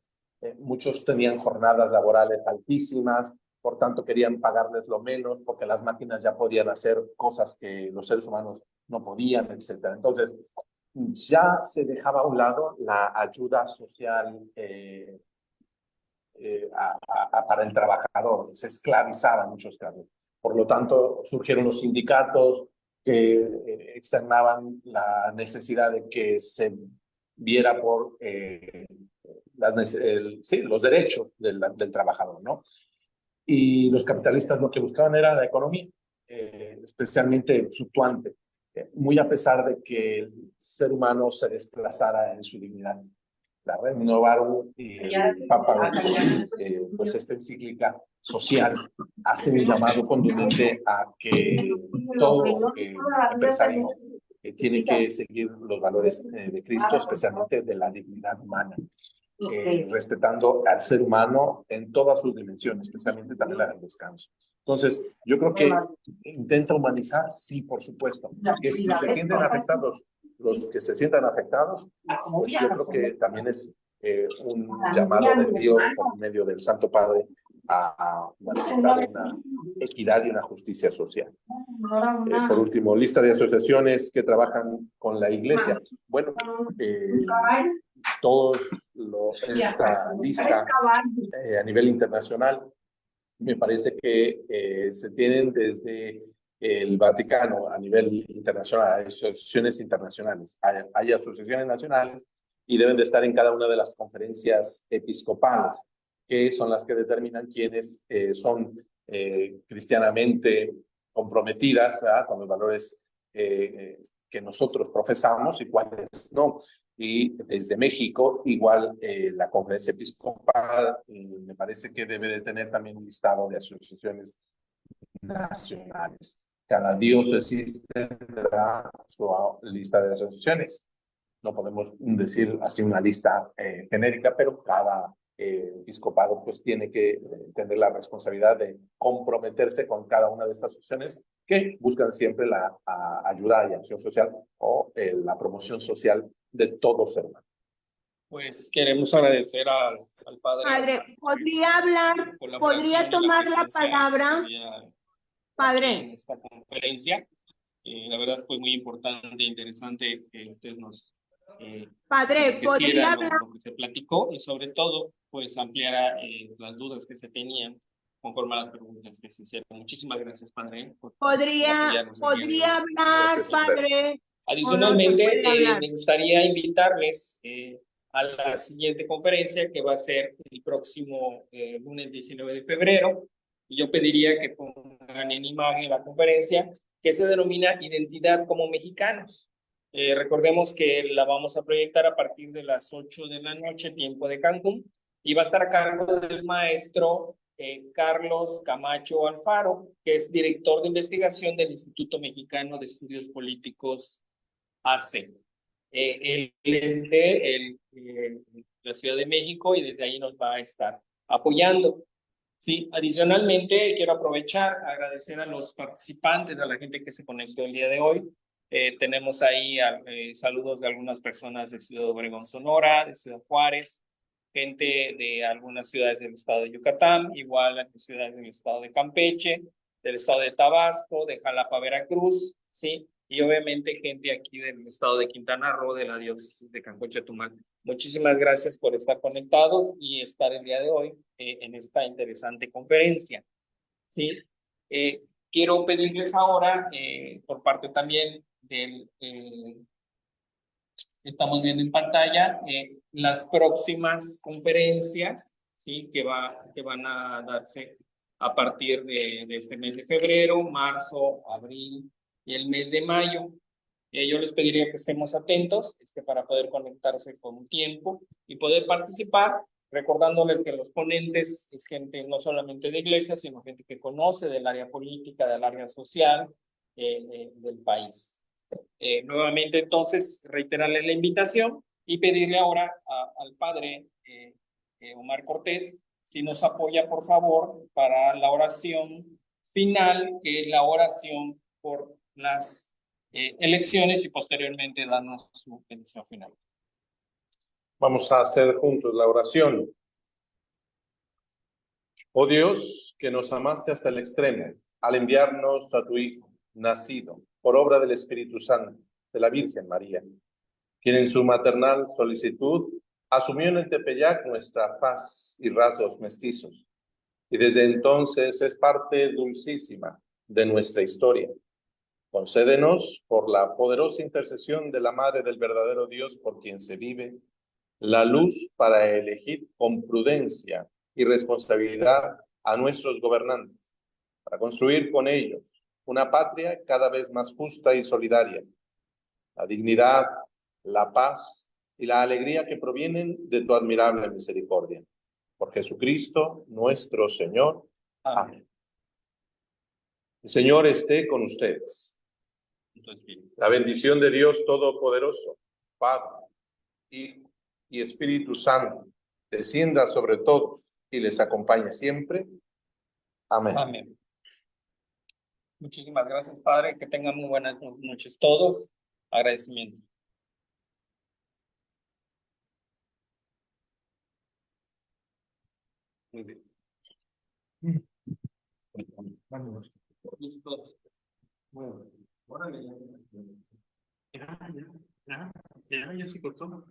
Muchos tenían jornadas laborales altísimas, por tanto querían pagarles lo menos porque las máquinas ya podían hacer cosas que los seres humanos no podían, etc. Entonces ya se dejaba a un lado la ayuda social para el trabajador, se esclavizaba en muchos casos. Por lo tanto, surgieron los sindicatos que externaban la necesidad de que se viera por los derechos del trabajador, ¿no? Y los capitalistas lo que buscaban era la economía, especialmente fluctuante, muy a pesar de que el ser humano se desplazara en su dignidad. La Rerum Novarum y el Papa, pues esta encíclica social hace un llamado contundente a que todo empresario tiene que seguir los valores de Cristo, especialmente de la dignidad humana, respetando al ser humano en todas sus dimensiones, especialmente también la del descanso. Entonces, yo creo que intenta humanizar, sí, por supuesto, que si se sienten afectados los que se sientan afectados, pues yo creo que también es un llamado de Dios por medio del Santo Padre a manifestar una equidad y una justicia social. Por último, lista de asociaciones que trabajan con la Iglesia. Bueno, esta lista a nivel internacional, me parece que se tienen desde el Vaticano a nivel internacional, hay asociaciones internacionales, hay asociaciones nacionales y deben de estar en cada una de las conferencias episcopales, que son las que determinan quiénes son cristianamente comprometidas con los valores que nosotros profesamos y cuáles no. Y desde México, igual la conferencia episcopal me parece que debe de tener también un listado de asociaciones nacionales. Cada diócesis tendrá su lista de asociaciones. No podemos decir así una lista genérica, pero cada episcopado pues tiene que tener la responsabilidad de comprometerse con cada una de estas asociaciones que buscan siempre la ayuda y acción social o la promoción social de todo ser humano. Pues queremos agradecer al padre. Padre, ¿podría hablar? ¿Podría tomar la palabra? Padre. En esta conferencia. La verdad fue muy importante e interesante que ustedes nos Padre, ¿podría hablar? Lo que se platicó y sobre todo pues ampliara las dudas que se tenían conforme a las preguntas que se hicieron. Muchísimas gracias, Padre. ¿Podría hablar, Padre? Adicionalmente, me gustaría invitarles a la siguiente conferencia que va a ser el próximo lunes 19 de febrero. Y yo pediría que pongan en imagen la conferencia que se denomina Identidad como Mexicanos. Recordemos que la vamos a proyectar a partir de las 8 de la noche, tiempo de Cancún, y va a estar a cargo del maestro Carlos Camacho Alfaro, que es director de investigación del Instituto Mexicano de Estudios Políticos, AC. Él es de la Ciudad de México y desde ahí nos va a estar apoyando. Sí, adicionalmente quiero aprovechar, agradecer a los participantes, a la gente que se conectó el día de hoy. Tenemos ahí saludos de algunas personas de Ciudad Obregón, Sonora, de Ciudad Juárez, gente de algunas ciudades del estado de Yucatán, igual de ciudades del estado de Campeche, del estado de Tabasco, de Jalapa, Veracruz, ¿sí? Y obviamente gente aquí del estado de Quintana Roo, de la diócesis de Cancún, Chetumal. Muchísimas gracias por estar conectados y estar el día de hoy en esta interesante conferencia, ¿sí? Quiero pedirles ahora, por parte también del... estamos viendo en pantalla las próximas conferencias, ¿sí? que van a darse a partir de este mes de febrero, marzo, abril y el mes de mayo. Yo les pediría que estemos atentos para poder conectarse con un tiempo y poder participar, recordándoles que los ponentes es gente no solamente de iglesia, sino gente que conoce del área política, del área social del país. Nuevamente, entonces, reiterarles la invitación y pedirle ahora al padre Omar Cortés si nos apoya, por favor, para la oración final, que es la oración por las elecciones y posteriormente darnos su bendición final. Vamos a hacer juntos la oración. Oh Dios, que nos amaste hasta el extremo, al enviarnos a tu Hijo, nacido por obra del Espíritu Santo, de la Virgen María, quien en su maternal solicitud asumió en el Tepeyac nuestra faz y rasgos mestizos, y desde entonces es parte dulcísima de nuestra historia. Concédenos, por la poderosa intercesión de la Madre del verdadero Dios por quien se vive, la luz para elegir con prudencia y responsabilidad a nuestros gobernantes, para construir con ellos una patria cada vez más justa y solidaria. La dignidad, la paz y la alegría que provienen de tu admirable misericordia. Por Jesucristo, nuestro Señor. Amén. El Señor esté con ustedes. La bendición de Dios Todopoderoso, Padre, Hijo y Espíritu Santo, descienda sobre todos y les acompañe siempre. Amén. Amén. Muchísimas gracias, Padre. Que tengan muy buenas noches todos. Agradecimiento. Muy bien. Vámonos. Listo. Bueno, órale. Ya se cortó.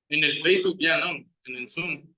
En el Facebook ya no, en el Zoom.